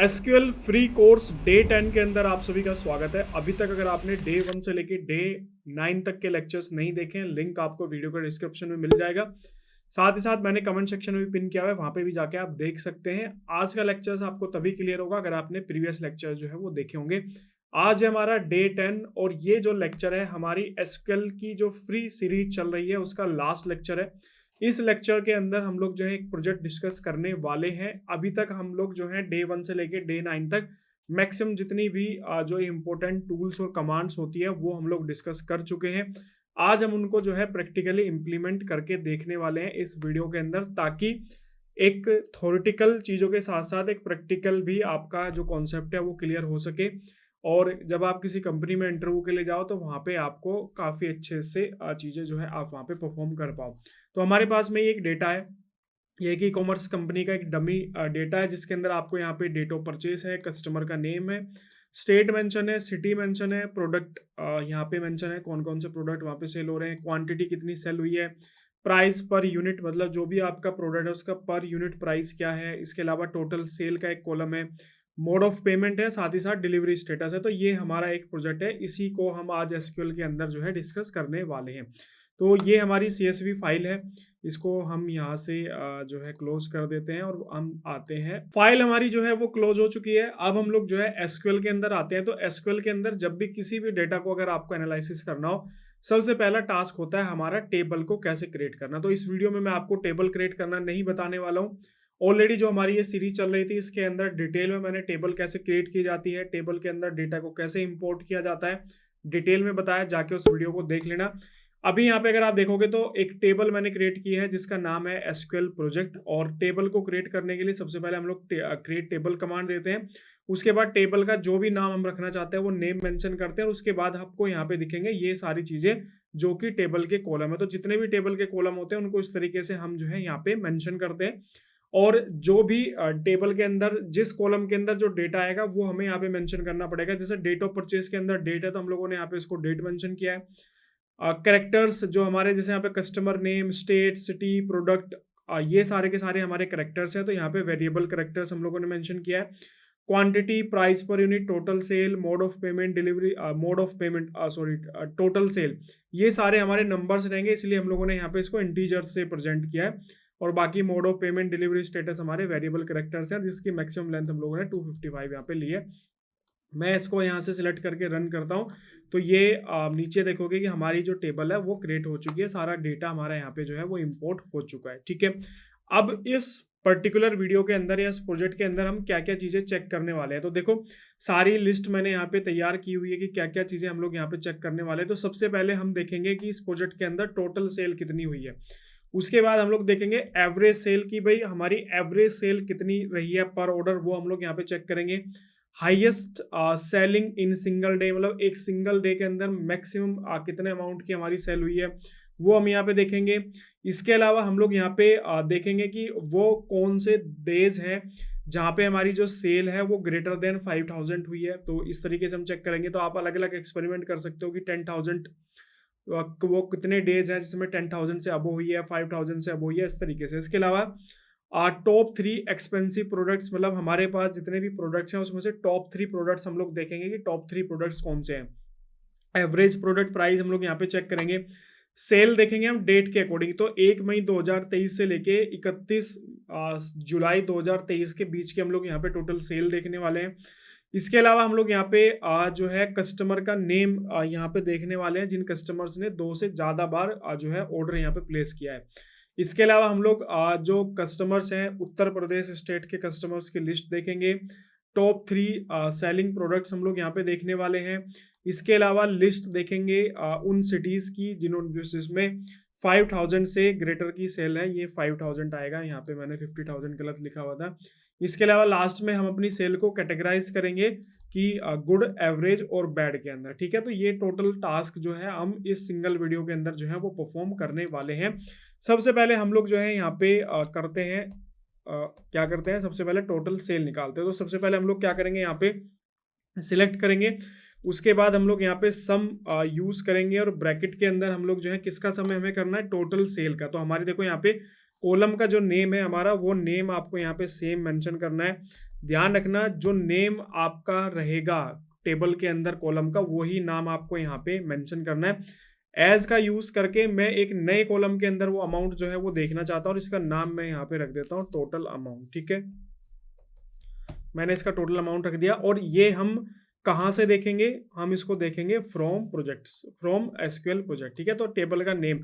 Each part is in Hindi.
एसक्यूएल फ्री कोर्स डे 10 के अंदर आप सभी का स्वागत है। अभी तक अगर आपने डे 1 से लेके डे 9 तक के लेक्चर्स नहीं देखे हैं, लिंक आपको वीडियो के डिस्क्रिप्शन में मिल जाएगा। साथ ही साथ मैंने कमेंट सेक्शन में भी पिन किया हुआ है, वहां पे भी जाके आप देख सकते हैं। आज का लेक्चर्स आपको तभी क्लियर होगा अगर आपने प्रीवियस लेक्चर जो है वो देखे होंगे। आज है हमारा डे 10 और ये जो लेक्चर है हमारी एसक्यूएल की जो फ्री सीरीज चल रही है उसका लास्ट लेक्चर है। इस लेक्चर के अंदर हम लोग जो है एक प्रोजेक्ट डिस्कस करने वाले हैं। अभी तक हम लोग जो है डे 1 से लेके डे 9 तक मैक्सिमम जितनी भी जो इम्पोर्टेंट टूल्स और कमांड्स होती है वो हम लोग डिस्कस कर चुके हैं। आज हम उनको जो है प्रैक्टिकली इम्प्लीमेंट करके देखने वाले हैं इस वीडियो के अंदर, ताकि एक थ्योरेटिकल चीज़ों के साथ साथ एक प्रैक्टिकल भी आपका जो कॉन्सेप्ट है वो क्लियर हो सके। और जब आप किसी कंपनी में इंटरव्यू के लिए जाओ तो वहाँ पे आपको काफ़ी अच्छे से चीज़ें जो है आप वहाँ पे परफॉर्म कर पाओ। तो हमारे पास में ये एक डेटा है, ये एक ई कॉमर्स कंपनी का एक डमी डेटा है जिसके अंदर आपको यहाँ पे डेट ऑफ परचेज है, कस्टमर का नेम है, स्टेट मेंशन है, सिटी मेंशन है, प्रोडक्ट यहाँ पे मेंशन है कौन कौन से प्रोडक्ट वहाँ पे सेल हो रहे हैं, क्वांटिटी कितनी सेल हुई है, प्राइस पर यूनिट मतलब जो भी आपका प्रोडक्ट है उसका पर यूनिट प्राइस क्या है। इसके अलावा टोटल सेल का एक कॉलम है, मोड ऑफ पेमेंट है, साथ ही साथ डिलीवरी स्टेटस है। तो ये हमारा एक प्रोजेक्ट है, इसी को हम आज एसक्यूएल के अंदर जो है डिस्कस करने वाले हैं। तो ये हमारी CSV फाइल है, इसको हम यहाँ से जो है क्लोज कर देते हैं और हम आते हैं। फाइल हमारी जो है वो क्लोज हो चुकी है। अब हम लोग जो है एसक्यूएल के अंदर आते हैं। तो एसक्यूएल के अंदर जब भी किसी भी डेटा को अगर आपको एनालिसिस करना हो, सबसे पहला टास्क होता है हमारा टेबल को कैसे क्रिएट करना। तो इस वीडियो में मैं आपको टेबल क्रिएट करना नहीं बताने वाला हूँ। ऑलरेडी जो हमारी ये सीरीज चल रही थी इसके अंदर डिटेल में मैंने टेबल कैसे क्रिएट की जाती है, टेबल के अंदर डेटा को कैसे इंपोर्ट किया जाता है, डिटेल में बताया, जाके उस वीडियो को देख लेना। अभी यहाँ पे अगर आप देखोगे तो एक टेबल मैंने क्रिएट की है जिसका नाम है एसक्यूएल प्रोजेक्ट। और टेबल को क्रिएट करने के लिए सबसे पहले हम लोग क्रिएट टेबल कमांड देते हैं। उसके बाद टेबल का जो भी नाम हम रखना चाहते हैं वो नेम मेंशन करते हैं और उसके बाद आपको यहाँ पे दिखेंगे ये सारी चीजें जो कि टेबल के कॉलम है। तो जितने भी टेबल के कॉलम होते हैं उनको इस तरीके से हम जो है यहाँ पे मेंशन करते हैं। और जो भी टेबल के अंदर जिस कॉलम के अंदर जो डेटा आएगा वो हमें यहाँ पे मेंशन करना पड़ेगा। जैसे डेट ऑफ परचेज के अंदर डेट है तो हम लोगों ने यहाँ पे इसको डेट मेंशन किया है। करेक्टर्स जो हमारे जैसे यहाँ पे customer name, state, city, product, ये सारे के सारे हमारे करेक्टर्स हैं। तो यहाँ पे वेरिएबल करेक्टर्स हम लोगों ने मेंशन किया है। Quantity, price per unit, total sale, mode of payment, delivery, mode of payment sorry total sale, ये सारे हमारे नंबर्स रहेंगे, इसलिए हम लोगों ने यहाँ पे इसको इंटीजर्स से प्रेजेंट किया है। और बाकी mode of payment, delivery status हमारे वेरिएबल करेक्टर्स हैं जिसकी मैक्सिमम लेंथ हम लोगों ने 255 यहाँ पे ली है। मैं इसको यहाँ से सिलेक्ट करके रन करता हूँ तो ये नीचे देखोगे कि हमारी जो टेबल है वो क्रिएट हो चुकी है, सारा डेटा हमारा यहाँ पे जो है वो इंपोर्ट हो चुका है। ठीक है, अब इस पर्टिकुलर वीडियो के अंदर या इस प्रोजेक्ट के अंदर हम क्या क्या चीज़ें चेक करने वाले हैं। तो देखो सारी लिस्ट मैंने यहाँ पे तैयार की हुई है कि क्या क्या चीज़ें हम लोग यहाँ पे चेक करने वाले हैं। तो सबसे पहले हम देखेंगे कि इस प्रोजेक्ट के अंदर टोटल सेल कितनी हुई है। उसके बाद हम लोग देखेंगे एवरेज सेल की, भाई हमारी एवरेज सेल कितनी रही है पर ऑर्डर, वो हम लोग यहाँ पे चेक करेंगे। Highest selling in single day, मतलब एक सिंगल डे के अंदर मैक्सिमम कितने अमाउंट की हमारी सेल हुई है वो हम यहाँ पे देखेंगे। इसके अलावा हम लोग यहाँ पे देखेंगे कि वो कौन से डेज हैं जहाँ पे हमारी जो सेल है वो ग्रेटर देन 5000 हुई है। तो इस तरीके से हम चेक करेंगे। तो आप अलग अलग एक्सपेरिमेंट कर सकते हो कि 10,000 वो कितने डेज हैं जिसमें 10,000 से अबो हुई है, 5,000 से अबो हुई है, इस तरीके से। इसके अलावा टॉप 3 एक्सपेंसिव प्रोडक्ट्स, मतलब हमारे पास जितने भी प्रोडक्ट्स हैं उसमें से टॉप 3 प्रोडक्ट्स हम लोग देखेंगे कि टॉप 3 प्रोडक्ट्स कौन से हैं। एवरेज प्रोडक्ट प्राइस हम लोग यहाँ पे चेक करेंगे। सेल देखेंगे हम डेट के अकॉर्डिंग, तो 1 मई 2023 से लेके 31 जुलाई 2023 के बीच के हम लोग यहाँ पे टोटल सेल देखने वाले हैं। इसके अलावा हम लोग यहाँ पे जो है कस्टमर का नेम यहाँ पे देखने वाले हैं जिन कस्टमर्स ने 2 से ज़्यादा बार जो है ऑर्डर यहाँ पे प्लेस किया है। इसके अलावा हम लोग जो कस्टमर्स हैं उत्तर प्रदेश स्टेट के कस्टमर्स की लिस्ट देखेंगे। टॉप 3 सेलिंग प्रोडक्ट्स हम लोग यहाँ पे देखने वाले हैं। इसके अलावा लिस्ट देखेंगे उन सिटीज़ की जिसमें 5000 से ग्रेटर की सेल है, ये 5000 आएगा, यहाँ पे मैंने 50,000 गलत लिखा हुआ था। इसके अलावा लास्ट में हम अपनी सेल को कैटेगराइज करेंगे कि गुड, एवरेज और बैड के अंदर। ठीक है, तो ये टोटल टास्क जो है हम इस सिंगल वीडियो के अंदर जो है वो परफॉर्म करने वाले हैं। सबसे पहले हम लोग जो है यहाँ पे करते हैं क्या करते हैं, सबसे पहले टोटल सेल निकालते हैं। तो सबसे पहले हम लोग क्या करेंगे, यहाँ पे सिलेक्ट करेंगे। उसके बाद हम लोग यहाँ पे सम यूज करेंगे और ब्रैकेट के अंदर हम लोग जो है किसका सम हमें करना है, टोटल सेल का। तो हमारे देखो यहाँ पे कॉलम का जो नेम है हमारा, वो नेम आपको यहाँ पे सेम मेंशन करना है ध्यान रखना जो नेम आपका रहेगा टेबल के अंदर कॉलम का, वही नाम आपको यहाँ पे मेंशन करना है। एज का यूज करके मैं एक नए कॉलम के अंदर वो अमाउंट जो है वो देखना चाहता हूँ, और इसका नाम मैं यहाँ पे रख देता हूँ टोटल अमाउंट। ठीक है, मैंने इसका टोटल अमाउंट रख दिया। और ये हम कहाँ से देखेंगे, हम इसको देखेंगे from projects, from SQL project. ठीक है, तो टेबल का नेम,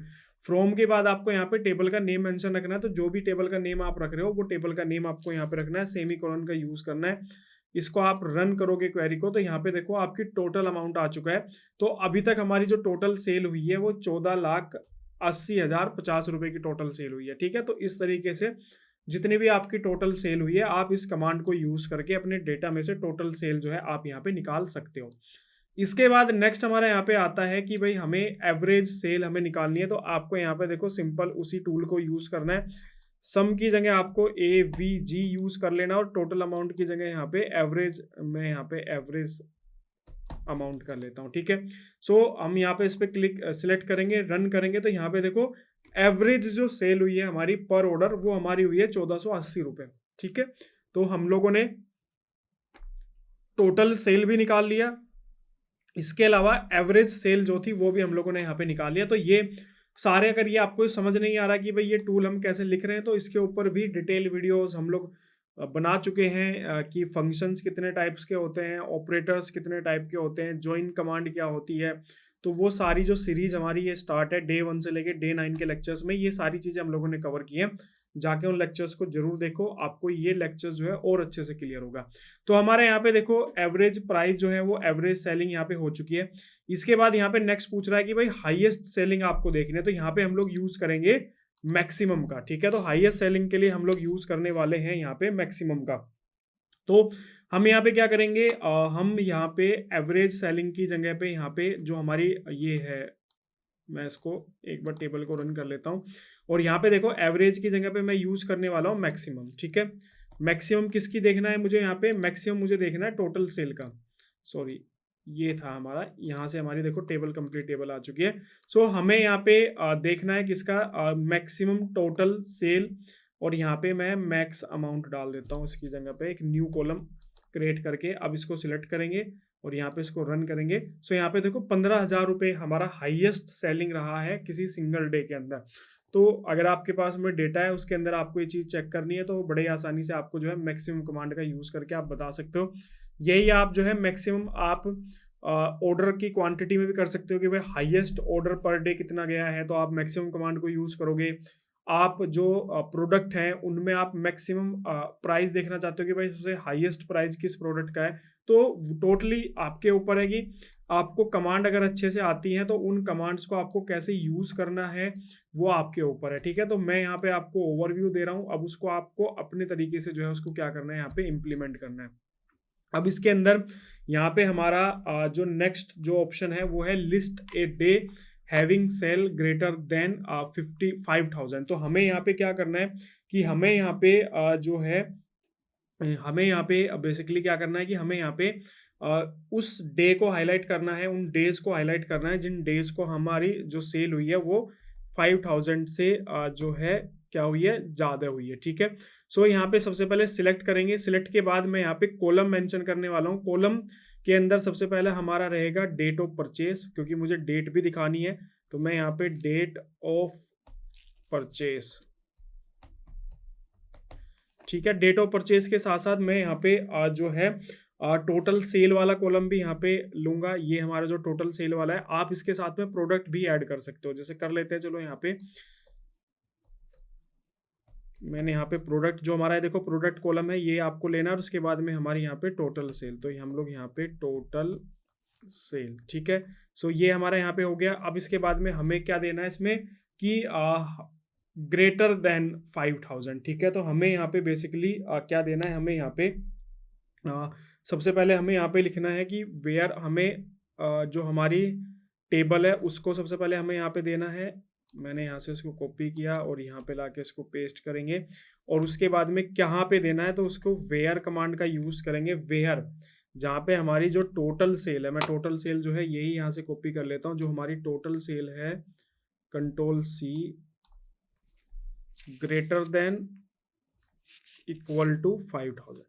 फ्रॉम के बाद आपको यहाँ पे टेबल का नेम मेंशन रखना है। तो जो भी टेबल का नेम आप रख रहे हो वो टेबल का नेम आपको यहाँ पे रखना है, सेमी कोलन का यूज करना है। इसको आप रन करोगे क्वेरी को, तो यहाँ पे देखो आपकी टोटल अमाउंट आ चुका है। तो अभी तक हमारी जो टोटल सेल हुई है वो 14,80,050 रुपए की टोटल सेल हुई है। ठीक है, तो इस तरीके से जितनी भी आपकी टोटल सेल हुई है, आप इस कमांड को यूज करके अपने डेटा में से टोटल सेल जो है आप यहाँ पे निकाल सकते हो। इसके बाद नेक्स्ट हमारा यहाँ पे आता है कि भाई हमें एवरेज सेल हमें निकालनी है। तो आपको यहाँ पे देखो सिंपल उसी टूल को यूज करना है। सम की जगह आपको AVG यूज कर लेना, और टोटल अमाउंट की जगह यहाँ पे एवरेज, मैं यहाँ पे एवरेज अमाउंट कर लेता हूँ। ठीक है, सो हम यहाँ पे इस पे क्लिक सिलेक्ट करेंगे, रन करेंगे, तो यहाँ पे देखो एवरेज जो सेल हुई है हमारी पर ऑर्डर वो हमारी हुई है 1480 रुपए। ठीक है, तो हम लोगों ने टोटल सेल भी निकाल लिया, इसके अलावा एवरेज सेल जो थी वो भी हम लोगों ने यहाँ पे निकाल लिया। तो ये सारे, अगर ये आपको समझ नहीं आ रहा कि भाई ये टूल हम कैसे लिख रहे हैं, तो इसके ऊपर भी डिटेल वीडियोस हम लोग बना चुके हैं कि फंक्शंस कितने टाइप्स के होते हैं, ऑपरेटर्स कितने टाइप के होते हैं, ज्वाइन कमांड क्या होती है। तो वो सारी जो सीरीज हमारी ये स्टार्ट है डे 1 से लेके डे 9 के लेक्चर्स में, ये सारी चीज़ें हम लोगों ने कवर की हैं। जाके उन लेक्चर्स को जरूर देखो, आपको ये लेक्चर्स जो है और अच्छे से क्लियर होगा। तो हमारे यहाँ पे देखो एवरेज प्राइस जो है वो एवरेज सेलिंग यहाँ पे हो चुकी है। इसके बाद यहाँ पे नेक्स्ट पूछ रहा है कि भाई हाईएस्ट सेलिंग आपको देखनी है, तो यहाँ पे हम लोग यूज करेंगे मैक्सिमम का। ठीक है, तो हाईएस्ट सेलिंग के लिए हम लोग यूज करने वाले हैं यहाँ पे मैक्सिमम का। तो हम यहाँ पे क्या करेंगे, हम यहाँ पे एवरेज सेलिंग की जगह पे यहाँ पे जो हमारी ये है, मैं इसको एक बार टेबल को रन कर लेता हूँ, और यहाँ पे देखो एवरेज की जगह पे मैं यूज करने वाला हूँ मैक्सिमम। ठीक है, मैक्सिमम किसकी देखना है मुझे, यहाँ पे मैक्सिमम मुझे देखना है टोटल सेल का। सॉरी, ये था हमारा, यहाँ से हमारी देखो टेबल कंप्लीट टेबल आ चुकी है। सो हमें यहाँ पे देखना है किसका, मैक्सिमम टोटल सेल, और यहाँ पे मैं मैक्स अमाउंट डाल देता हूँ इसकी जगह पे, एक न्यू कॉलम क्रिएट करके। अब इसको सिलेक्ट करेंगे और यहाँ पे इसको रन करेंगे। सो यहाँ पे देखो 15,000 रुपये हमारा हाईएस्ट सेलिंग रहा है किसी सिंगल डे के अंदर। तो अगर आपके पास में डेटा है उसके अंदर आपको ये चीज़ चेक करनी है, तो बड़े आसानी से आपको जो है मैक्सिमम कमांड का यूज़ करके आप बता सकते हो। यही आप जो है मैक्सिमम आप ऑर्डर की क्वांटिटी में भी कर सकते हो कि भाई हाईएस्ट ऑर्डर पर डे कितना गया है, तो आप मैक्सिमम कमांड को यूज़ करोगे। आप जो प्रोडक्ट हैं उनमें आप मैक्सिमम प्राइस देखना चाहते हो कि भाई सबसे हाईएस्ट प्राइस किस प्रोडक्ट का है, तो टोटली आपके ऊपर है कि आपको कमांड अगर अच्छे से आती है तो उन कमांड्स को आपको कैसे यूज़ करना है वो आपके ऊपर है। ठीक है, तो मैं यहाँ पे आपको ओवरव्यू दे रहा हूँ, अब उसको आपको अपने तरीके से जो है उसको क्या करना है यहाँ पे इम्प्लीमेंट करना है। अब इसके अंदर यहाँ पे हमारा जो नेक्स्ट जो ऑप्शन है वो है list A day having sale greater than 55,000। तो हमें यहाँ पे क्या करना है कि हमें यहाँ पे जो है हमें यहाँ पे बेसिकली क्या करना है कि हमें यहाँ पे उस डे को हाईलाइट करना है, उन डेज को हाईलाइट करना है जिन डेज को हमारी जो सेल हुई है वो 5,000 से जो है क्या हुई है, ज़्यादा हुई है। ठीक है, सो यहाँ पे सबसे पहले सिलेक्ट करेंगे, सिलेक्ट के बाद मैं यहाँ पे कॉलम मेंशन करने वाला हूँ। कॉलम के अंदर सबसे पहले हमारा रहेगा डेट ऑफ परचेज, क्योंकि मुझे डेट भी दिखानी है। तो मैं यहाँ पे डेट ऑफ परचेज, ठीक है, डेट ऑफ परचेज के साथ साथ मैं यहाँ पे जो है टोटल सेल वाला कॉलम भी यहाँ पे लूंगा। ये हमारा जो टोटल सेल वाला है, आप इसके साथ में प्रोडक्ट भी ऐड कर सकते हो, जैसे कर लेते हैं। चलो यहाँ पे मैंने यहाँ पे प्रोडक्ट जो हमारा है, देखो प्रोडक्ट कॉलम है ये आपको लेना है, और उसके बाद में हमारे यहाँ पे टोटल सेल, तो हम लोग यहाँ पे टोटल सेल, ठीक है। सो ये हमारा यहाँ पे हो गया। अब इसके बाद में हमें क्या देना है इसमें कि ग्रेटर देन 5,000, ठीक है। तो हमें यहाँ पे बेसिकली क्या देना है, हमें यहाँ पे सबसे पहले हमें यहाँ पे लिखना है कि वेयर, हमें जो हमारी टेबल है उसको सबसे पहले हमें यहाँ पे देना है। मैंने यहाँ से इसको कॉपी किया और यहाँ पे लाके इसको पेस्ट करेंगे, और उसके बाद में कहाँ पे देना है, तो उसको वेयर कमांड का यूज़ करेंगे। वेयर जहाँ पे हमारी जो टोटल सेल है, मैं टोटल सेल जो है यही यहाँ से कॉपी कर लेता हूँ। जो हमारी टोटल सेल है, control C, greater than equal to 5,000,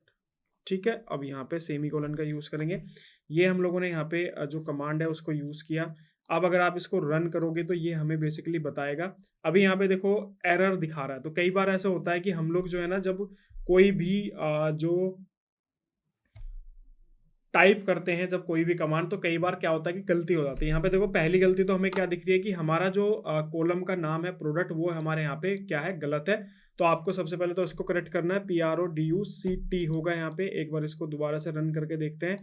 ठीक है, अब यहाँ पे सेमीकोलन का यूज़ करेंगे। ये हम लोगों ने यहाँ पे जो कमांड है उसको यूज़ किया। अब अगर आप इसको रन करोगे तो ये हमें बेसिकली बताएगा। अभी यहाँ पे देखो एरर दिखा रहा है, तो कई बार ऐसा होता है कि हम लोग जो है ना, जब कोई भी जो टाइप करते हैं जब कोई भी कमांड, तो कई बार क्या होता है कि गलती हो जाती है। यहाँ पे देखो पहली गलती तो हमें क्या दिख रही है कि हमारा जो कॉलम का नाम है प्रोडक्ट, वो हमारे यहाँ पे क्या है, गलत है। तो आपको सबसे पहले तो इसको करेक्ट करना है। PRODUCT होगा यहाँ पे। एक बार इसको दोबारा से रन करके देखते हैं।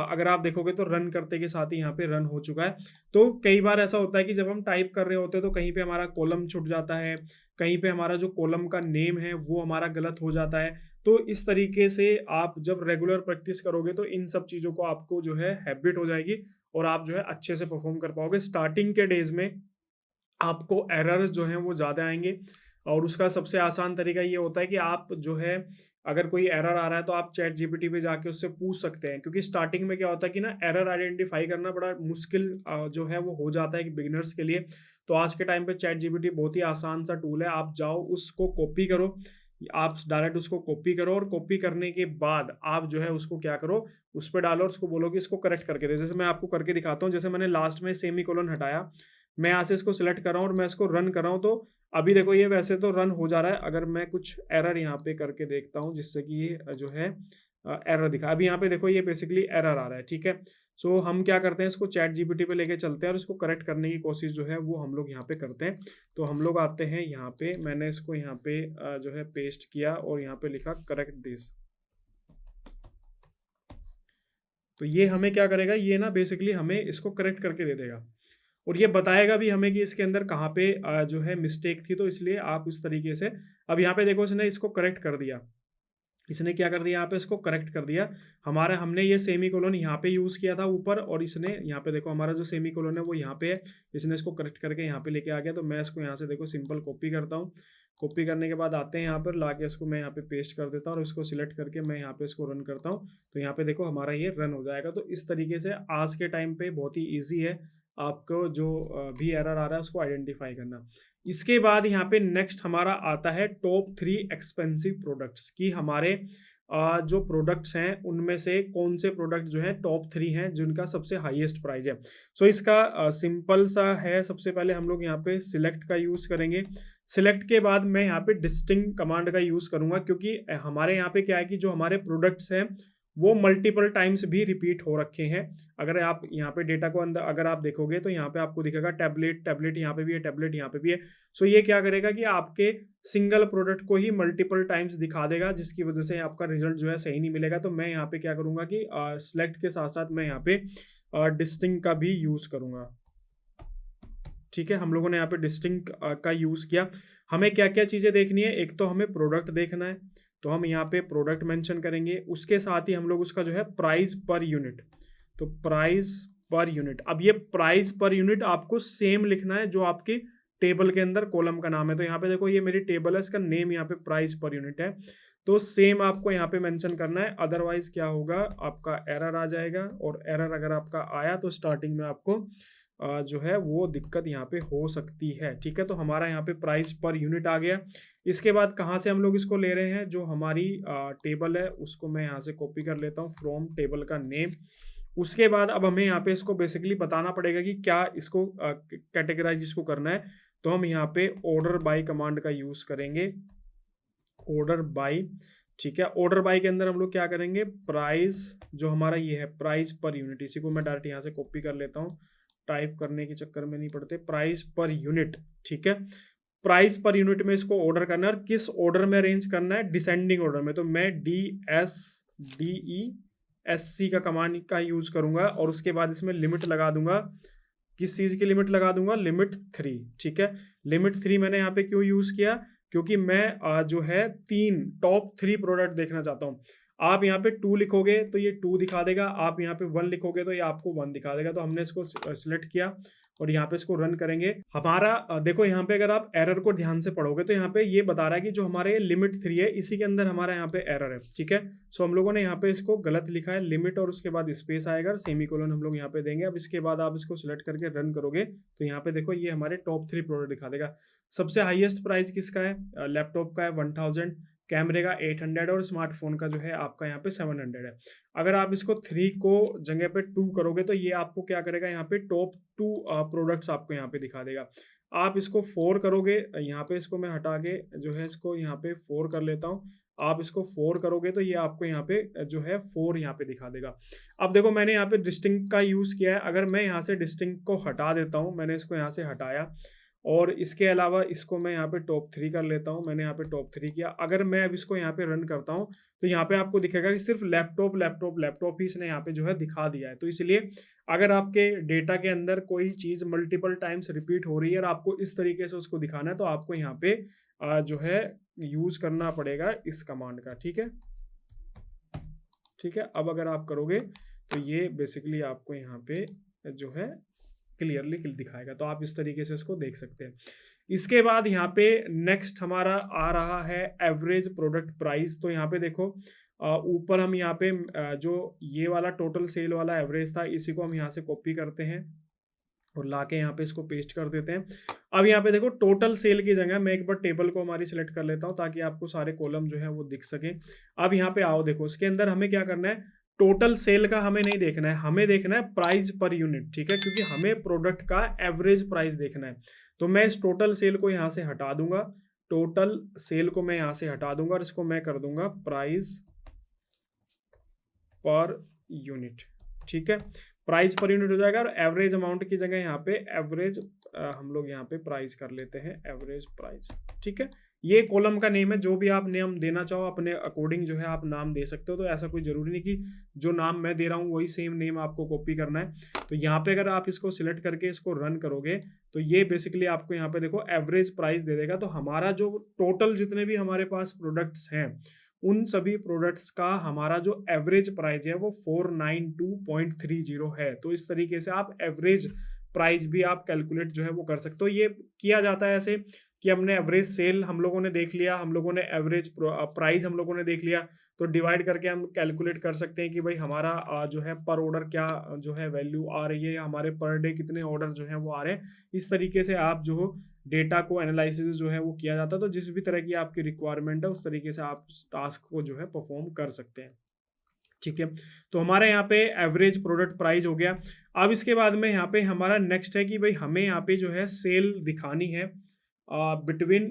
अगर आप देखोगे तो रन करते के साथ ही यहाँ पे रन हो चुका है। तो कई बार ऐसा होता है कि जब हम टाइप कर रहे होते हैं तो कहीं पे हमारा कॉलम छूट जाता है, कहीं पे हमारा जो कॉलम का नेम है वो हमारा गलत हो जाता है। तो इस तरीके से आप जब रेगुलर प्रैक्टिस करोगे तो इन सब चीज़ों को आपको जो है हैबिट हो जाएगी और आप जो है अच्छे से परफॉर्म कर पाओगे। स्टार्टिंग के डेज में आपको एरर्स जो हैं वो ज़्यादा आएंगे और उसका सबसे आसान तरीका ये होता है कि आप जो है, अगर कोई एरर आ रहा है तो आप चैट जीपीटी पे जाके उससे पूछ सकते हैं, क्योंकि स्टार्टिंग में क्या होता है कि ना, एरर आइडेंटिफाई करना बड़ा मुश्किल जो है वो हो जाता है कि बिगिनर्स के लिए। तो आज के टाइम पे चैट जीपीटी बहुत ही आसान सा टूल है। आप जाओ, उसको कॉपी करो, आप डायरेक्ट उसको कॉपी करो और कॉपी करने के बाद आप जो है उसको क्या करो, उस पर डालो और उसको बोलो कि इसको करेक्ट करके दे। जैसे मैं आपको करके दिखाता हूँ। जैसे मैंने लास्ट में सेमी कोलन हटाया, मैं यहाँ से इसको सिलेक्ट कर रहा हूँ और मैं इसको रन कर रहा हूँ। तो अभी देखो ये वैसे तो रन हो जा रहा है। अगर मैं कुछ एरर यहाँ पे करके देखता हूँ जिससे कि ये जो है एरर दिखा, अभी यहाँ पे देखो ये बेसिकली एरर आ रहा है। ठीक है, हम क्या करते हैं, इसको चैट जीपीटी पे लेके चलते हैं और इसको करेक्ट करने की कोशिश जो है वो हम लोग यहाँ पे करते हैं। तो हम लोग आते हैं यहाँ पे, मैंने इसको यहाँ पे जो है पेस्ट किया और यहाँ पे लिखा करेक्ट दिस। तो ये हमें क्या करेगा, ये ना बेसिकली हमें इसको करेक्ट करके दे देगा और ये बताएगा भी हमें कि इसके अंदर कहाँ पे जो है मिस्टेक थी। तो इसलिए आप इस तरीके से, अब यहाँ पे देखो इसने इसको करेक्ट कर दिया। इसने क्या कर दिया, यहाँ पे इसको करेक्ट कर दिया। हमारा, हमने ये सेमी कोलन यहाँ पे यूज़ किया था ऊपर, और इसने यहाँ पे देखो हमारा जो सेमी कोलन है वो यहाँ पे है। इसने इसको करेक्ट करके यहाँ पे लेके आ गया। तो मैं इसको यहाँ से देखो सिंपल कॉपी करता हूँ। कॉपी करने के बाद आते हैं यहाँ पर, लाके इसको मैं यहाँ पे पेस्ट कर देता हूँ और इसको सिलेक्ट करके मैं यहाँ पे इसको रन करता हूँ। तो यहाँ पे देखो हमारा ये रन हो जाएगा। तो इस तरीके से आज के टाइम पे बहुत ही ईजी है आपको जो भी एरर आ रहा है उसको आइडेंटिफाई करना। इसके बाद यहाँ पे नेक्स्ट हमारा आता है टॉप 3 एक्सपेंसिव प्रोडक्ट्स, की हमारे जो प्रोडक्ट्स हैं उनमें से कौन से प्रोडक्ट जो है टॉप 3 हैं जिनका सबसे हाईएस्ट प्राइस है। इसका सिंपल सा है। सबसे पहले हम लोग यहाँ पे सिलेक्ट का यूज़ करेंगे। सिलेक्ट के बाद मैं यहाँ पे डिस्टिंक्ट कमांड का यूज़ करूँगा, क्योंकि हमारे यहाँ पे क्या है कि जो हमारे प्रोडक्ट्स हैं वो मल्टीपल टाइम्स भी रिपीट हो रखे हैं। अगर आप यहाँ पे डेटा को अंदर अगर आप देखोगे तो यहाँ पे आपको दिखेगा टैबलेट, टैबलेट यहाँ पे भी है, टैबलेट यहाँ पे भी है। ये क्या करेगा कि आपके सिंगल प्रोडक्ट को ही मल्टीपल टाइम्स दिखा देगा, जिसकी वजह से आपका रिजल्ट जो है सही नहीं मिलेगा। तो मैं यहाँ पे क्या करूँगा कि सिलेक्ट के साथ साथ मैं यहाँ पे डिस्टिंक्ट का भी यूज़ करूँगा। ठीक है, हम लोगों ने यहाँ पे डिस्टिंक्ट का यूज़ किया। हमें क्या क्या चीज़ें देखनी है, एक तो हमें प्रोडक्ट देखना है, तो हम यहाँ पे प्रोडक्ट मेंशन करेंगे। उसके साथ ही हम लोग उसका जो है प्राइस पर यूनिट, तो प्राइस पर यूनिट। अब ये प्राइस पर यूनिट आपको सेम लिखना है जो आपकी टेबल के अंदर कॉलम का नाम है। तो यहाँ पे देखो ये मेरी टेबल है, इसका नेम यहाँ पे प्राइस पर यूनिट है। तो सेम आपको यहाँ पे मेंशन करना है, अदरवाइज क्या होगा, आपका एरर आ जाएगा। और एरर अगर आपका आया तो स्टार्टिंग में आपको जो है वो दिक्कत यहाँ पे हो सकती है। ठीक है, तो हमारा यहाँ पे प्राइस पर यूनिट आ गया। इसके बाद कहाँ से हम लोग इसको ले रहे हैं, जो हमारी टेबल है उसको मैं यहाँ से कॉपी कर लेता हूँ, फ्रॉम टेबल का नेम। उसके बाद अब हमें यहाँ पे इसको बेसिकली बताना पड़ेगा कि क्या इसको कैटेगराइज इसको करना है। तो हम यहाँ पे ऑर्डर बाय कमांड का यूज करेंगे, ऑर्डर बाय। ठीक है, ऑर्डर बाय के अंदर हम लोग क्या करेंगे, प्राइस जो हमारा ये है प्राइस पर यूनिट, इसी को मैं डायरेक्ट यहाँ से कॉपी कर लेता हूँ, टाइप करने के चक्कर में नहीं पड़ते, प्राइस पर यूनिट। ठीक है, प्राइस पर यूनिट में इसको ऑर्डर करना है और किस ऑर्डर में अरेंज करना है, डिसेंडिंग ऑर्डर में। तो मैं DSDESC का कमांड का यूज करूंगा और उसके बाद इसमें लिमिट लगा दूंगा। किस चीज़ की लिमिट लगा दूंगा, लिमिट 3। ठीक है, लिमिट 3 मैंने यहाँ पे क्यों यूज किया, क्योंकि मैं जो है टॉप 3 प्रोडक्ट देखना चाहता हूँ। आप यहाँ पे 2 लिखोगे तो ये 2 दिखा देगा, आप यहाँ पे 1 लिखोगे तो ये आपको 1 दिखा देगा। तो हमने इसको सिलेक्ट किया और यहाँ पे इसको रन करेंगे। हमारा देखो यहाँ पे अगर आप एरर को ध्यान से पढ़ोगे तो यहाँ पे ये बता रहा है कि जो हमारे लिमिट 3 है इसी के अंदर हमारा यहाँ पे एरर है। ठीक है, हम लोगों ने यहाँ पे इसको गलत लिखा है, लिमिट और उसके बाद स्पेस आएगा, सेमी कोलन हम लोग यहाँ पे देंगे। अब इसके बाद आप इसको सिलेक्ट करके रन करोगे तो यहाँ पे देखो ये हमारे टॉप 3 प्रोडक्ट दिखा देगा। सबसे हाईएस्ट प्राइस किसका है, लैपटॉप का है 1000। कैमरे का 800 और स्मार्टफोन का जो है आपका यहाँ पे 700 है। अगर आप इसको 3 को जगह पे 2 करोगे तो ये आपको क्या करेगा, यहाँ पे टॉप 2 प्रोडक्ट्स आपको यहाँ पे दिखा देगा। आप इसको 4 करोगे, यहाँ पे इसको मैं हटा के जो है इसको यहाँ पे 4 कर लेता हूँ। आप इसको 4 करोगे तो ये आपको यहाँ पे जो है 4 यहाँ पे दिखा देगा। अब देखो मैंने यहाँ पे डिस्टिंक्ट का यूज़ किया है, अगर मैं यहाँ से डिस्टिंक्ट को हटा देता हूँ, मैंने इसको यहाँ से हटाया और इसके अलावा इसको मैं यहाँ पे टॉप 3 कर लेता हूँ, मैंने यहाँ पे टॉप 3 किया। अगर मैं अब इसको यहाँ पे रन करता हूँ तो यहाँ पे आपको दिखेगा कि सिर्फ लैपटॉप लैपटॉप लैपटॉप ही इसने यहाँ पे जो है दिखा दिया है। तो इसलिए अगर आपके डेटा के अंदर कोई चीज़ मल्टीपल टाइम्स रिपीट हो रही है और आपको इस तरीके से उसको दिखाना है तो आपको यहाँ पे जो है यूज़ करना पड़ेगा इस कमांड का। ठीक है, ठीक है। अब अगर आप करोगे तो ये बेसिकली आपको यहाँ पे जो है क्लियरली दिखाएगा। तो आप इस तरीके से इसको देख सकते हैं। इसके बाद यहाँ पे नेक्स्ट हमारा आ रहा है एवरेज प्रोडक्ट प्राइस। तो यहाँ पे देखो ऊपर हम यहाँ पे जो ये वाला टोटल सेल वाला एवरेज था, इसी को हम यहाँ से कॉपी करते हैं और लाके यहाँ पे इसको पेस्ट कर देते हैं। अब यहाँ पे देखो टोटल सेल की जगह मैं एक बार टेबल को हमारी सिलेक्ट कर लेता हूँ ताकि आपको सारे कॉलम जो है वो दिख सके। अब यहाँ पे आओ, देखो इसके अंदर हमें क्या करना है, टोटल सेल का हमें नहीं देखना है, हमें देखना है प्राइस पर यूनिट। ठीक है, क्योंकि हमें प्रोडक्ट का एवरेज प्राइस देखना है। तो मैं इस टोटल सेल को यहाँ से हटा दूंगा, टोटल सेल को मैं यहाँ से हटा दूंगा और इसको मैं कर दूंगा प्राइस पर यूनिट। ठीक है, प्राइस पर यूनिट हो जाएगा और एवरेज अमाउंट की जगह यहाँ पे एवरेज हम लोग यहाँ पे प्राइस कर लेते हैं, एवरेज प्राइस। ठीक है, ये कॉलम का नेम है, जो भी आप नेम देना चाहो अपने अकॉर्डिंग जो है आप नाम दे सकते हो। तो ऐसा कोई जरूरी नहीं कि जो नाम मैं दे रहा हूँ वही सेम नेम आपको कॉपी करना है। तो यहाँ पे अगर आप इसको सिलेक्ट करके इसको रन करोगे तो ये बेसिकली आपको यहाँ पे देखो एवरेज प्राइस दे देगा। तो हमारा जो टोटल जितने भी हमारे पास प्रोडक्ट्स हैं उन सभी प्रोडक्ट्स का हमारा जो एवरेज प्राइस है वो 492.30 है। तो इस तरीके से आप एवरेज प्राइस भी आप कैलकुलेट जो है वो कर सकते हो। ये किया जाता है ऐसे कि हमने एवरेज सेल हम लोगों ने देख लिया, हम लोगों ने एवरेज प्राइस हम लोगों ने देख लिया, तो डिवाइड करके हम कैलकुलेट कर सकते हैं कि भाई हमारा जो है पर ऑर्डर क्या जो है वैल्यू आ रही है, हमारे पर डे कितने ऑर्डर जो है वो आ रहे हैं। इस तरीके से आप जो डेटा को एनालिसिस जो है वो किया जाता है। तो जिस भी तरह की आपकी रिक्वायरमेंट है उस तरीके से आप टास्क को जो है परफॉर्म कर सकते हैं। ठीक है, तो हमारे यहाँ पे एवरेज प्रोडक्ट प्राइस हो गया। अब इसके बाद में यहाँ पे हमारा नेक्स्ट है कि भाई हमें यहाँ पे जो है सेल दिखानी है बिटवीन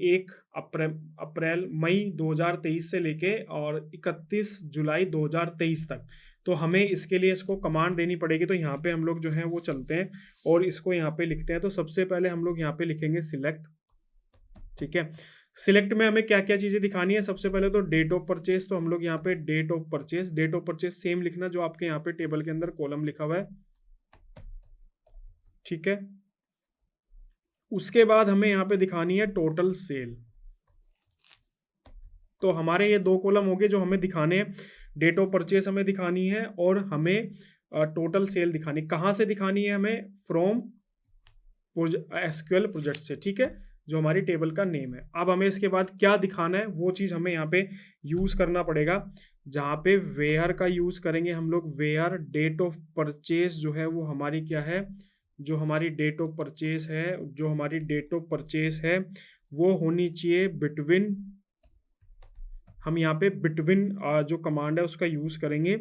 1 अप्रैल मई 2023 से लेके और 31 जुलाई 2023 तक। तो हमें इसके लिए इसको कमांड देनी पड़ेगी। तो यहाँ पे हम लोग जो है वो चलते हैं और इसको यहाँ पे लिखते हैं। तो सबसे पहले हम लोग यहाँ पे लिखेंगे सिलेक्ट। ठीक है, सिलेक्ट में हमें क्या क्या चीज़ें दिखानी है, सबसे पहले तो डेट ऑफ परचेज। तो हम लोग यहाँ पे डेट ऑफ परचेज सेम लिखना जो आपके यहाँ पे टेबल के अंदर कॉलम लिखा हुआ है। ठीक है, उसके बाद हमें यहाँ पे दिखानी है टोटल सेल। तो हमारे ये 2 कॉलम हो गए जो हमें दिखाने हैं। डेट ऑफ परचेस हमें दिखानी है और हमें टोटल सेल दिखानी। कहाँ से दिखानी है हमें, फ्रॉम एसक्यूएल प्रोजेक्ट से। ठीक है, जो हमारी टेबल का नेम है। अब हमें इसके बाद क्या दिखाना है वो चीज़ हमें यहाँ पे यूज़ करना पड़ेगा, जहाँ पे वेयर का यूज़ करेंगे हम लोग। वेयर डेट ऑफ परचेज जो है वो हमारी क्या है, जो हमारी डेट ऑफ परचेज है, जो हमारी डेट ऑफ परचेज है वो होनी चाहिए बिटवीन। हम यहाँ पे बिटवीन जो कमांड है उसका यूज़ करेंगे।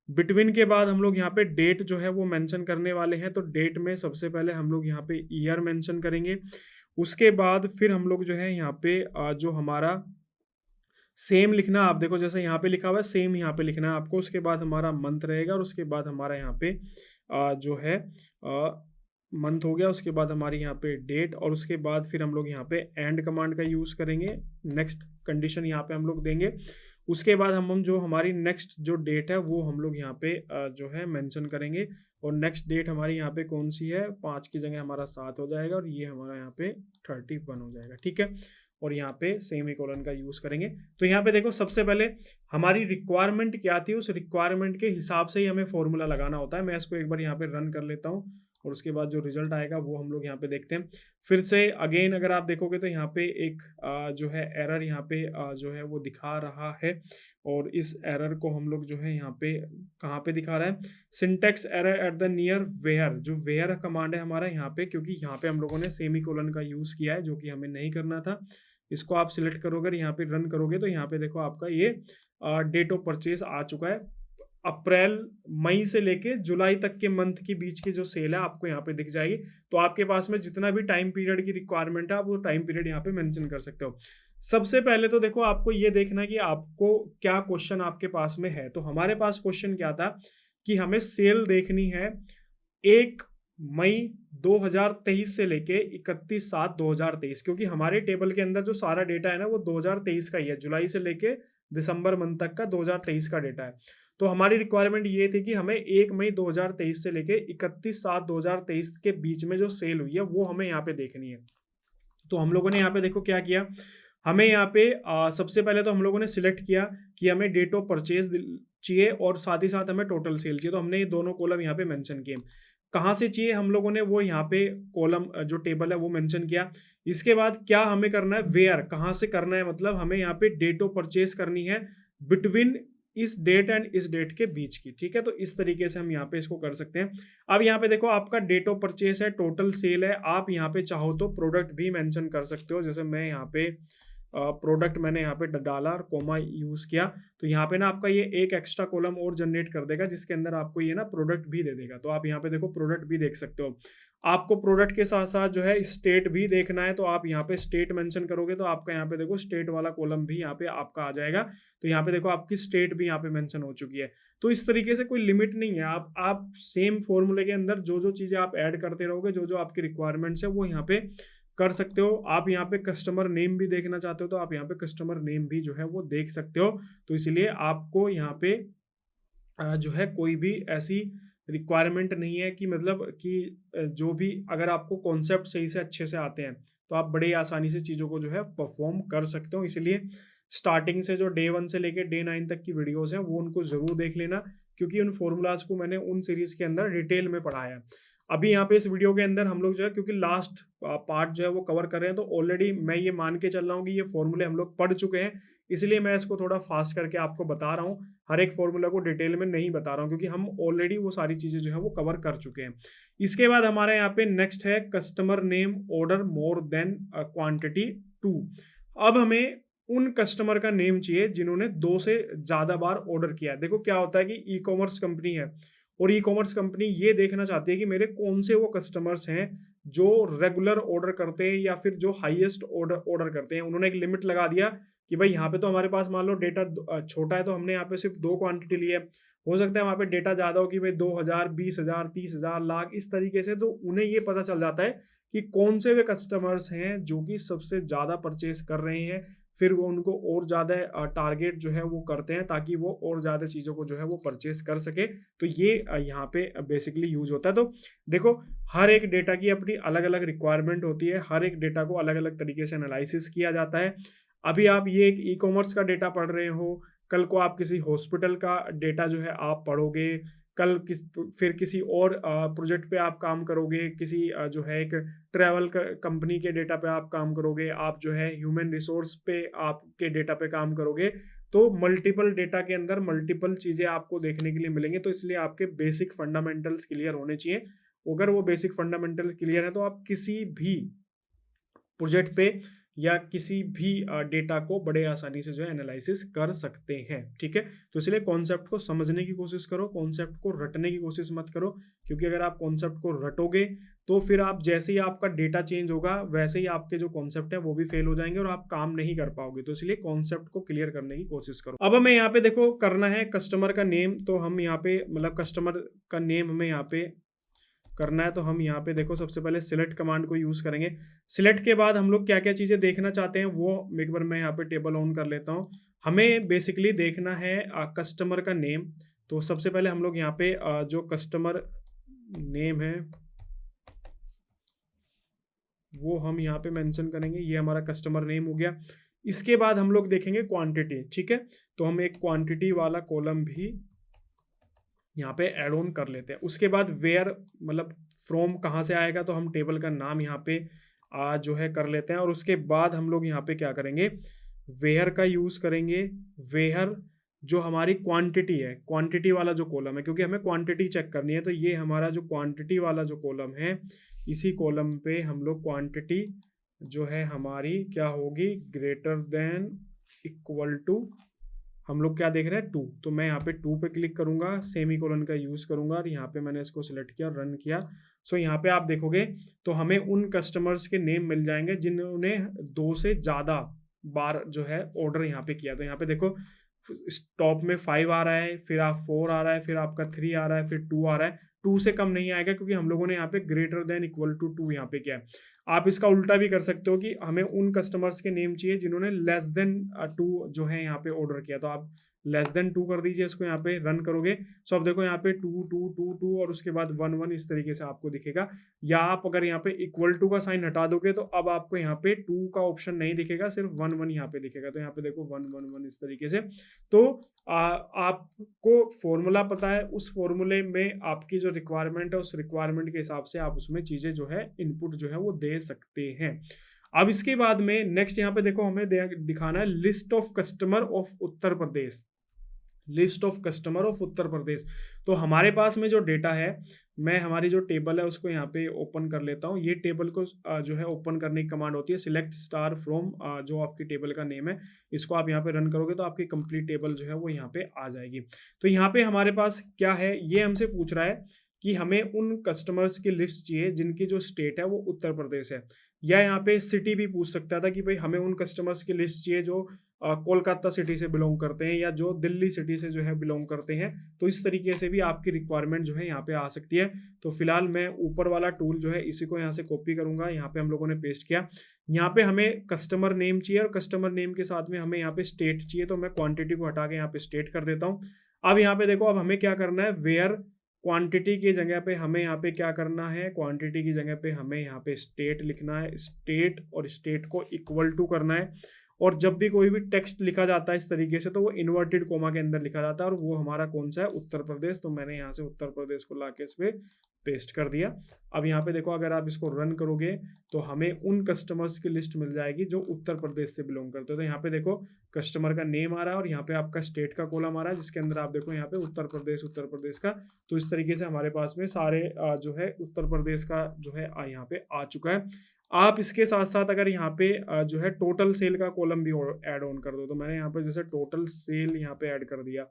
बिटवीन के बाद हम लोग यहाँ पे डेट जो है वो मेंशन करने वाले हैं। तो डेट में सबसे पहले हम लोग यहाँ पे ईयर मेंशन करेंगे। उसके बाद फिर हम लोग जो है यहाँ पे जो हमारा सेम लिखना, आप देखो जैसे यहाँ पे लिखा हुआ है सेम यहाँ पे लिखना है आपको। उसके बाद हमारा मंथ रहेगा और उसके बाद हमारा यहाँ पे जो है मंथ हो गया। उसके बाद हमारी यहाँ पे डेट और उसके बाद फिर हम लोग यहाँ पे एंड कमांड का यूज़ करेंगे। नेक्स्ट कंडीशन यहाँ पे हम लोग देंगे। उसके बाद हम जो हमारी नेक्स्ट जो डेट है वो हम लोग यहाँ पे जो है मेंशन करेंगे। और नेक्स्ट डेट हमारी यहाँ पे कौन सी है, 5 की जगह हमारा 7 हो जाएगा और ये हमारा यहाँ पे 31 हो जाएगा। ठीक है, और यहाँ पे सेमीकोलन का यूज़ करेंगे। तो यहाँ पे देखो सबसे पहले हमारी रिक्वायरमेंट क्या थी, उस रिक्वायरमेंट के हिसाब से ही हमें फॉर्मूला लगाना होता है। मैं इसको एक बार यहाँ पे रन कर लेता हूँ और उसके बाद जो रिजल्ट आएगा वो हम लोग यहाँ पे देखते हैं। फिर से अगेन अगर आप देखोगे तो यहाँ पे एक जो है एरर यहाँ पे जो है वो दिखा रहा है। और इस एरर को हम लोग जो है यहाँ पे कहाँ पे दिखा रहा है, syntax error at the near where. जो वेयर कमांड है हमारा यहाँ पे, क्योंकि यहाँ पे हम लोगों ने सेमीकोलन का यूज़ किया है जो कि हमें नहीं करना था। इसको आप सिलेक्ट करोगे, यहाँ पे रन करोगे तो यहाँ पे देखो आपका ये डेट ऑफ परचेज आ चुका है। अप्रैल मई से लेके जुलाई तक के मंथ के बीच की जो सेल है आपको यहाँ पे दिख जाएगी। तो आपके पास में जितना भी टाइम पीरियड की रिक्वायरमेंट है आप वो टाइम पीरियड यहाँ पे मेंशन कर सकते हो। सबसे पहले तो देखो आपको ये देखना कि आपको क्या क्वेश्चन आपके पास में है। तो हमारे पास क्वेश्चन क्या था कि हमें सेल देखनी है 1 मई 2023 से लेके 31/7/2023, क्योंकि हमारे टेबल के अंदर जो सारा डेटा है ना वो 2023 का ही है, जुलाई से लेके दिसंबर मंथ तक का 2023 का डेटा है। तो हमारी रिक्वायरमेंट ये थी कि हमें 1 मई 2023 से लेके 31/7/2023 के बीच में जो सेल हुई है वो हमें यहाँ पे देखनी है। तो हम लोगों ने यहाँ पे देखो क्या किया, हमें यहाँ पे सबसे पहले तो हम लोगों ने सिलेक्ट किया कि हमें डेट ऑफ परचेज चाहिए और साथ ही साथ हमें टोटल सेल चाहिए। तो हमने ये दोनों कॉलम यहाँ पे मेंशन किए। कहाँ से चाहिए हम लोगों ने वो यहाँ पे कॉलम जो टेबल है वो मेंशन किया। इसके बाद क्या हमें करना है, वेयर कहाँ से करना है, मतलब हमें यहाँ पे डेट ऑफ परचेज करनी है बिटवीन इस डेट एंड इस डेट के बीच की। ठीक है, तो इस तरीके से हम यहाँ पे इसको कर सकते हैं। अब यहाँ पे देखो आपका डेट ऑफ परचेज है, टोटल सेल है, आप यहाँ पे चाहो तो प्रोडक्ट भी मेंशन कर सकते हो। जैसे मैं यहाँ पे प्रोडक्ट मैंने यहाँ पे डाला और कोमा यूज किया, तो यहाँ पे ना आपका ये एक एक्स्ट्रा कॉलम और जनरेट कर देगा जिसके अंदर आपको ये ना प्रोडक्ट भी दे देगा। तो आप यहाँ पे देखो प्रोडक्ट भी देख सकते हो। आपको प्रोडक्ट के साथ साथ जो है स्टेट भी देखना है, तो आप यहाँ पे स्टेट मेंशन करोगे तो आपका यहाँ पे देखो स्टेट वाला कॉलम भी यहाँ पे आपका आ जाएगा। तो यहाँ पे देखो आपकी स्टेट भी यहाँ पे मेंशन हो चुकी है। तो इस तरीके से कोई लिमिट नहीं है, आप सेम फॉर्मूले के अंदर जो जो चीजें आप ऐड करते रहोगे, जो जो आपकी रिक्वायरमेंट्स है वो यहाँ पे कर सकते हो। आप यहाँ पे कस्टमर नेम भी देखना चाहते हो तो आप यहाँ पे कस्टमर नेम भी जो है वो देख सकते हो। तो इसलिए आपको यहाँ पे जो है कोई भी ऐसी रिक्वायरमेंट नहीं है कि मतलब कि जो भी अगर आपको कॉन्सेप्ट सही से अच्छे से आते हैं तो आप बड़े आसानी से चीज़ों को जो है परफॉर्म कर सकते हो। इसलिए स्टार्टिंग से जो डे 1 से लेके डे 9 तक की वीडियोस हैं वो उनको ज़रूर देख लेना, क्योंकि उन फॉर्मूलाज को मैंने उन सीरीज़ के अंदर डिटेल में पढ़ाया है। अभी यहाँ पे इस वीडियो के अंदर हम लोग जो है क्योंकि लास्ट पार्ट जो है वो कवर कर रहे हैं, तो ऑलरेडी मैं ये मान के चल रहा हूँ कि ये फॉर्मूले हम लोग पढ़ चुके हैं, इसलिए मैं इसको थोड़ा फास्ट करके आपको बता रहा हूँ। हर एक फॉर्मूला को डिटेल में नहीं बता रहा हूँ क्योंकि हम ऑलरेडी वो सारी चीज़ें जो है वो कवर कर चुके हैं। इसके बाद हमारे यहाँ पे नेक्स्ट है customer name order more than quantity 2। अब हमें उन कस्टमर का नेम चाहिए जिन्होंने 2 से ज़्यादा बार ऑर्डर किया है। देखो क्या होता है कि ई कॉमर्स कंपनी है और ई कॉमर्स कंपनी ये देखना चाहती है कि मेरे कौन से वो कस्टमर्स हैं जो रेगुलर ऑर्डर करते हैं या फिर जो हाईएस्ट ऑर्डर करते हैं। उन्होंने एक लिमिट लगा दिया कि भाई यहाँ पे तो हमारे पास मान लो डेटा छोटा है तो हमने यहाँ पे सिर्फ 2 क्वांटिटी ली है। हो सकता है वहाँ पे डेटा ज़्यादा हो कि भाई 2000, 20,000, 30,000, लाख, इस तरीके से। तो उन्हें ये पता चल जाता है कि कौन से वे कस्टमर्स हैं जो कि सबसे ज़्यादा परचेज कर रहे हैं, फिर वो उनको और ज़्यादा टारगेट जो है वो करते हैं ताकि वो और ज़्यादा चीज़ों को जो है वो परचेज कर सके। तो ये यहाँ पे बेसिकली यूज होता है। तो देखो हर एक डेटा की अपनी अलग अलग रिक्वायरमेंट होती है, हर एक डेटा को अलग अलग तरीके से एनालिसिस किया जाता है। अभी आप ये एक ई कॉमर्स का डेटा पढ़ रहे हो, कल को आप किसी हॉस्पिटल का डेटा जो है आप पढ़ोगे, कल फिर किसी और प्रोजेक्ट पे आप काम करोगे, किसी जो है एक ट्रैवल कंपनी के डेटा पे आप काम करोगे, आप जो है ह्यूमन रिसोर्स पे आपके डेटा पे काम करोगे। तो मल्टीपल डेटा के अंदर मल्टीपल चीज़ें आपको देखने के लिए मिलेंगे। तो इसलिए आपके बेसिक फंडामेंटल्स क्लियर होने चाहिए। अगर वो बेसिक फंडामेंटल क्लियर है तो आप किसी भी प्रोजेक्ट पे या किसी भी डेटा को बड़े आसानी से जो है एनालिसिस कर सकते हैं। ठीक है, तो इसलिए कॉन्सेप्ट को समझने की कोशिश करो, कॉन्सेप्ट को रटने की कोशिश मत करो, क्योंकि अगर आप कॉन्सेप्ट को रटोगे तो फिर आप जैसे ही आपका डेटा चेंज होगा वैसे ही आपके जो कॉन्सेप्ट है वो भी फेल हो जाएंगे और आप काम नहीं कर पाओगे। तो इसलिए कॉन्सेप्ट को क्लियर करने की कोशिश करो। अब हमें यहाँ पे देखो करना है कस्टमर का नेम, तो हम यहाँ पे मतलब कस्टमर का नेम हमें यहाँ पे करना है। तो हम यहाँ पे देखो सबसे पहले सिलेक्ट कमांड को यूज करेंगे। सिलेक्ट के बाद हम लोग क्या क्या चीजें देखना चाहते हैं वो एक बार मैं यहाँ पे टेबल ऑन कर लेता हूँ। हमें बेसिकली देखना है कस्टमर का नेम। तो सबसे पहले हम लोग यहाँ पे जो कस्टमर नेम है वो हम यहाँ पे मेंशन करेंगे। ये हमारा कस्टमर नेम हो गया। इसके बाद हम लोग देखेंगे क्वांटिटी। ठीक है, तो हम एक क्वांटिटी वाला कॉलम भी यहाँ पे ऐड ऑन कर लेते हैं। उसके बाद वेयर मतलब फ्रॉम कहाँ से आएगा, तो हम टेबल का नाम यहाँ पे जो है कर लेते हैं। और उसके बाद हम लोग यहाँ पे क्या करेंगे, वेयर का यूज़ करेंगे। वेयर जो हमारी क्वांटिटी है, क्वांटिटी वाला जो कॉलम है, क्योंकि हमें क्वांटिटी चेक करनी है, तो ये हमारा जो क्वांटिटी वाला जो कॉलम है, इसी कॉलम पे हम लोग क्वांटिटी जो है हमारी क्या होगी, ग्रेटर देन इक्वल टू, हम लोग क्या देख रहे हैं 2, तो मैं यहाँ पे 2 पे क्लिक करूंगा, सेमीकोलन का यूज करूंगा और यहाँ पे मैंने इसको सिलेक्ट किया, रन किया। सो यहाँ पे आप देखोगे तो हमें उन कस्टमर्स के नेम मिल जाएंगे जिन्होंने 2 से ज़्यादा बार जो है ऑर्डर यहाँ पे किया। तो यहाँ पे देखो टॉप में 5 आ रहा है, फिर आप 4 आ रहा है, फिर आपका 3 आ रहा है, फिर 2 आ रहा है। 2 से कम नहीं आएगा क्योंकि हम लोगों ने यहाँ पे ग्रेटर देन इक्वल टू 2 यहाँ पे किया है। आप इसका उल्टा भी कर सकते हो कि हमें उन कस्टमर्स के नेम चाहिए जिन्होंने लेस देन 2 जो है यहाँ पे ऑर्डर किया, तो आप लेस देन 2 कर दीजिए, इसको यहाँ पे रन करोगे। सो अब देखो यहाँ पे 2 2 2 2 और उसके बाद 1 1 इस तरीके से आपको दिखेगा। या आप अगर यहाँ पे इक्वल टू का साइन हटा दोगे तो अब आपको यहाँ पे 2 का ऑप्शन नहीं दिखेगा, सिर्फ 1 1 यहाँ पे दिखेगा। तो यहाँ पे देखो 1 1 1 इस तरीके से। तो आपको फॉर्मूला पता है, उस फॉर्मूले में आपकी जो रिक्वायरमेंट है उस रिक्वायरमेंट के हिसाब से आप उसमें चीजें जो है इनपुट जो है वो दे सकते हैं। अब इसके बाद में नेक्स्ट यहाँ पे देखो हमें दिखाना है list of customer of Uttar Pradesh, list of customer of Uttar Pradesh. तो हमारे पास में जो डेटा है, मैं हमारी जो टेबल है उसको यहाँ पे ओपन कर लेता हूँ। ये टेबल को जो है ओपन करने की कमांड होती है सिलेक्ट स्टार फ्रॉम, जो आपकी टेबल का नेम है, इसको आप यहाँ पे रन करोगे तो आपकी कंप्लीट टेबल जो है वो यहाँ पे आ जाएगी। तो यहाँ पे हमारे पास क्या है, ये हमसे पूछ रहा है कि हमें उन कस्टमर्स की लिस्ट चाहिए जिनकी जो स्टेट है वो उत्तर प्रदेश है, या यहाँ पे सिटी भी पूछ सकता था कि भाई हमें उन कस्टमर्स की लिस्ट चाहिए जो कोलकाता सिटी से बिलोंग करते हैं या जो दिल्ली सिटी से जो है बिलोंग करते हैं। तो इस तरीके से भी आपकी रिक्वायरमेंट जो है यहाँ पे आ सकती है। तो फिलहाल मैं ऊपर वाला टूल जो है इसी को यहाँ से कॉपी करूंगा, यहाँ पे हम लोगों ने पेस्ट किया। यहाँ पे हमें कस्टमर नेम चाहिए और कस्टमर नेम के साथ में हमें यहाँ पे स्टेट चाहिए, तो मैं क्वांटिटी को हटा के यहाँ पे स्टेट कर देता हूँ। अब यहाँ पे देखो अब हमें क्या करना है, वेयर क्वांटिटी की जगह पे हमें यहाँ पे क्या करना है, क्वांटिटी की जगह पे हमें यहाँ पे स्टेट लिखना है, स्टेट और स्टेट को इक्वल टू करना है। और जब भी कोई भी टेक्स्ट लिखा जाता है इस तरीके से तो वो इन्वर्टेड कोमा के अंदर लिखा जाता है, और वो हमारा कौन सा है, उत्तर प्रदेश। तो मैंने यहाँ से उत्तर प्रदेश को लाके इस पे पेस्ट कर दिया। अब यहाँ पे देखो अगर आप इसको रन करोगे तो हमें उन कस्टमर्स की लिस्ट मिल जाएगी जो उत्तर प्रदेश से बिलोंग करते हैं। तो यहाँ पे देखो कस्टमर का नेम आ रहा है और यहाँ पे आपका स्टेट का कॉलम आ रहा है जिसके अंदर आप देखो यहाँ पे उत्तर प्रदेश का। तो इस तरीके से हमारे पास में सारे जो है उत्तर प्रदेश का जो है यहाँ पे आ चुका है। आप इसके साथ साथ अगर यहाँ पे जो है टोटल सेल का कॉलम भी ऐड ऑन कर दो, तो मैंने यहाँ पे जैसे टोटल सेल यहाँ पे ऐड कर दिया,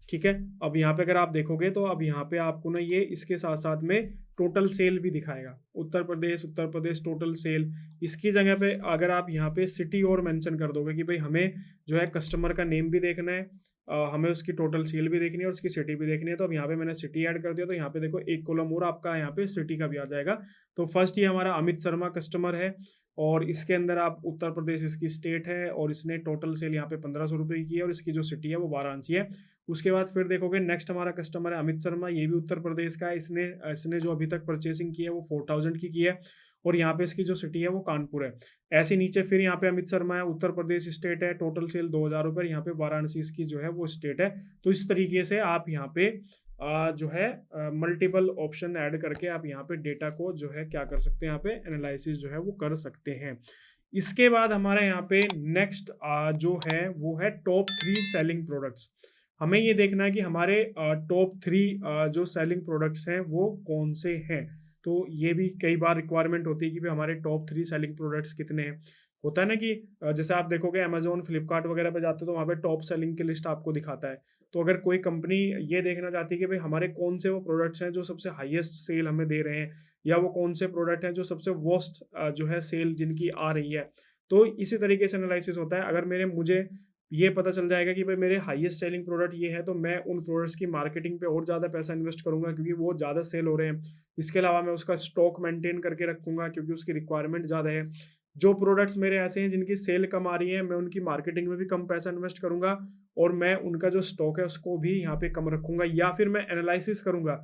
ठीक है। अब यहाँ पे अगर आप देखोगे तो अब यहाँ पे आपको ना ये इसके साथ साथ में टोटल सेल भी दिखाएगा, उत्तर प्रदेश टोटल सेल। इसकी जगह पे अगर आप यहाँ पे सिटी और मेंशन कर दोगे कि भाई हमें जो है कस्टमर का नेम भी देखना है, हमें उसकी टोटल सेल भी देखनी है और उसकी सिटी भी देखनी है। तो अब यहाँ पे मैंने सिटी ऐड कर दिया, तो यहाँ पे देखो एक कॉलम और आपका यहाँ पे सिटी का भी आ जाएगा। तो फर्स्ट ये हमारा अमित शर्मा कस्टमर है और इसके अंदर आप उत्तर प्रदेश इसकी स्टेट है और इसने टोटल सेल यहाँ पे 1500 रुपये की है और इसकी जो सिटी है वो वाराणसी है। उसके बाद फिर देखोगे नेक्स्ट हमारा कस्टमर है अमित शर्मा, ये भी उत्तर प्रदेश का है। इसने जो अभी तक परचेसिंग की है वो 4000 की है और यहाँ पे इसकी जो सिटी है वो कानपुर है। ऐसे नीचे फिर यहाँ पे अमित शर्मा है, उत्तर प्रदेश स्टेट है, टोटल सेल 2000 रुपये, यहाँ पे वाराणसी इसकी जो है वो स्टेट है। तो इस तरीके से आप यहाँ पे जो है मल्टीपल ऑप्शन ऐड करके आप यहाँ पे डेटा को जो है क्या कर सकते हैं, यहाँ पे एनालिसिस जो है वो कर सकते हैं। इसके बाद हमारा यहाँ पे नेक्स्ट जो है वो है टॉप 3 सेलिंग प्रोडक्ट्स। हमें ये देखना है कि हमारे टॉप 3 जो सेलिंग प्रोडक्ट्स हैं वो कौन से हैं। तो ये भी कई बार रिक्वायरमेंट होती है कि भाई हमारे टॉप 3 सेलिंग प्रोडक्ट्स कितने हैं। होता है ना कि जैसे आप देखोगे अमेजोन फ्लिपकार्ट वगैरह पे जाते हो तो वहाँ पे टॉप सेलिंग की लिस्ट आपको दिखाता है। तो अगर कोई कंपनी ये देखना चाहती है कि भाई हमारे कौन से वो प्रोडक्ट्स हैं जो सबसे हाईएस्ट सेल हमें दे रहे हैं, या वो कौन से प्रोडक्ट हैं जो सबसे वर्स्ट जो है सेल जिनकी आ रही है, तो इसी तरीके से एनालिसिस होता है। अगर मुझे ये पता चल जाएगा कि भाई मेरे हाईएस्ट सेलिंग प्रोडक्ट ये है, तो मैं उन प्रोडक्ट्स की मार्केटिंग पे और ज़्यादा पैसा इन्वेस्ट करूंगा क्योंकि वो ज़्यादा सेल हो रहे हैं। इसके अलावा मैं उसका स्टॉक मेंटेन करके रखूंगा क्योंकि उसकी रिक्वायरमेंट ज़्यादा है। जो प्रोडक्ट्स मेरे ऐसे हैं जिनकी सेल कम आ रही है, मैं उनकी मार्केटिंग में भी कम पैसा इन्वेस्ट करूंगा और मैं उनका जो स्टॉक है उसको भी यहाँ पे कम रखूंगा। या फिर मैं एनालिसिस करूंगा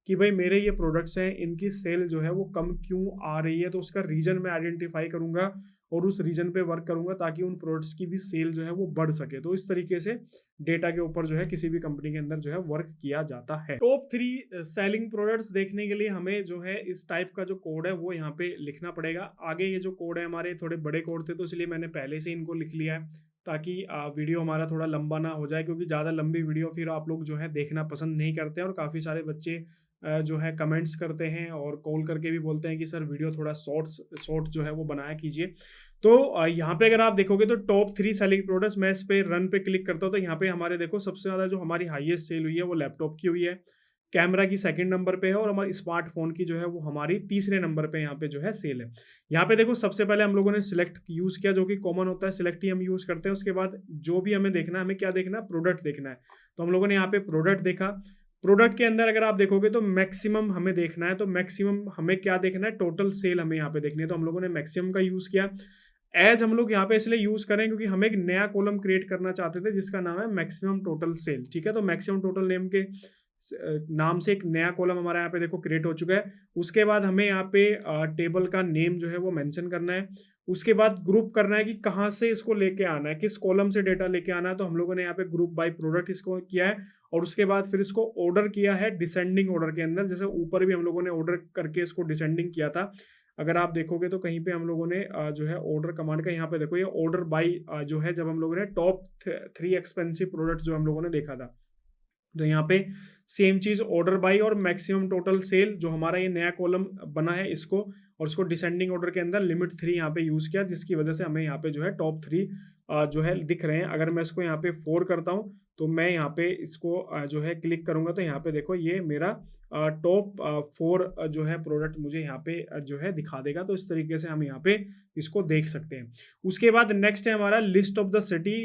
कि भाई मेरे ये प्रोडक्ट्स हैं इनकी सेल जो है वो कम क्यों आ रही है, तो उसका रीजन मैं आइडेंटिफाई करूंगा और उस रीजन पे वर्क करूंगा ताकि उन प्रोडक्ट्स की भी सेल जो है वो बढ़ सके। तो इस तरीके से डेटा के ऊपर जो है किसी भी कंपनी के अंदर जो है वर्क किया जाता है। टॉप 3 सेलिंग प्रोडक्ट्स देखने के लिए हमें जो है इस टाइप का जो कोड है वो यहाँ पे लिखना पड़ेगा। आगे ये जो कोड है हमारे थोड़े बड़े कोड थे तो इसलिए मैंने पहले से इनको लिख लिया है ताकि वीडियो हमारा थोड़ा लंबा ना हो जाए, क्योंकि ज़्यादा लंबी वीडियो फिर आप लोग जो है देखना पसंद नहीं करते हैं और काफ़ी सारे बच्चे जो है कमेंट्स करते हैं और कॉल करके भी बोलते हैं कि सर वीडियो थोड़ा शॉर्ट जो है वो बनाया कीजिए। तो यहाँ पे अगर आप देखोगे तो टॉप 3 सेलिंग प्रोडक्ट्स, मैं इस पे रन पे क्लिक करता हूँ तो यहाँ पे हमारे देखो सबसे ज़्यादा जो हमारी हाईएस्ट सेल हुई है वो लैपटॉप की हुई है, कैमरा की सेकंड नंबर पे है और हमारी स्मार्टफोन की जो है वो हमारी तीसरे नंबर पे यहाँ पे जो है सेल है। यहाँ पे देखो सबसे पहले हम लोगों ने सिलेक्ट यूज़ किया, जो कि कॉमन होता है, सिलेक्ट ही हम यूज़ करते हैं। उसके बाद जो भी हमें देखना है, हमें क्या देखना है, प्रोडक्ट देखना है। तो हम लोगों ने यहाँ पे प्रोडक्ट देखा। प्रोडक्ट के अंदर अगर आप देखोगे तो मैक्सिमम हमें देखना है, तो मैक्सिमम हमें क्या देखना है, टोटल सेल हमें यहाँ पे देखनी है। तो हम लोगों ने मैक्सिमम का यूज़ किया। एज हम लोग यहाँ पे इसलिए यूज़ करें क्योंकि हम एक नया कॉलम क्रिएट करना चाहते थे जिसका नाम है मैक्सिमम टोटल सेल। ठीक है, तो मैक्सिमम टोटल नेम के नाम से एक नया कॉलम हमारा यहाँ पे देखो क्रिएट हो चुका है। उसके बाद हमें यहाँ पे टेबल का नेम जो है वो मेंशन करना है। उसके बाद ग्रुप करना है कि कहाँ से इसको लेके आना है, किस कॉलम से डेटा लेके आना है। तो हम लोगों ने यहाँ पे ग्रुप बाय प्रोडक्ट इसको किया है और उसके बाद फिर इसको ऑर्डर किया है डिसेंडिंग ऑर्डर के अंदर। जैसे ऊपर भी हम लोगों ने ऑर्डर करके इसको डिसेंडिंग किया था, अगर आप देखोगे तो कहीं पे हम लोगों ने जो है ऑर्डर कमांड का यहाँ पे देखो ये ऑर्डर बाय जो है, जब हम लोगों ने टॉप 3 एक्सपेंसिव प्रोडक्ट्स जो हम लोगों ने देखा था, तो यहाँ पे सेम चीज ऑर्डर बाई और मैक्सिमम टोटल सेल जो हमारा ये नया कॉलम बना है इसको, और इसको डिसेंडिंग ऑर्डर के अंदर लिमिट 3 यहाँ पे यूज किया, जिसकी वजह से हमें यहाँ पे जो है टॉप 3 जो है दिख रहे हैं। अगर मैं इसको यहाँ पे 4 करता हूँ तो मैं यहाँ पे इसको जो है क्लिक करूंगा तो यहाँ पे देखो ये मेरा टॉप 4 जो है प्रोडक्ट मुझे यहाँ पे जो है दिखा देगा। तो इस तरीके से हम यहाँ पे इसको देख सकते हैं। उसके बाद नेक्स्ट है हमारा list of the city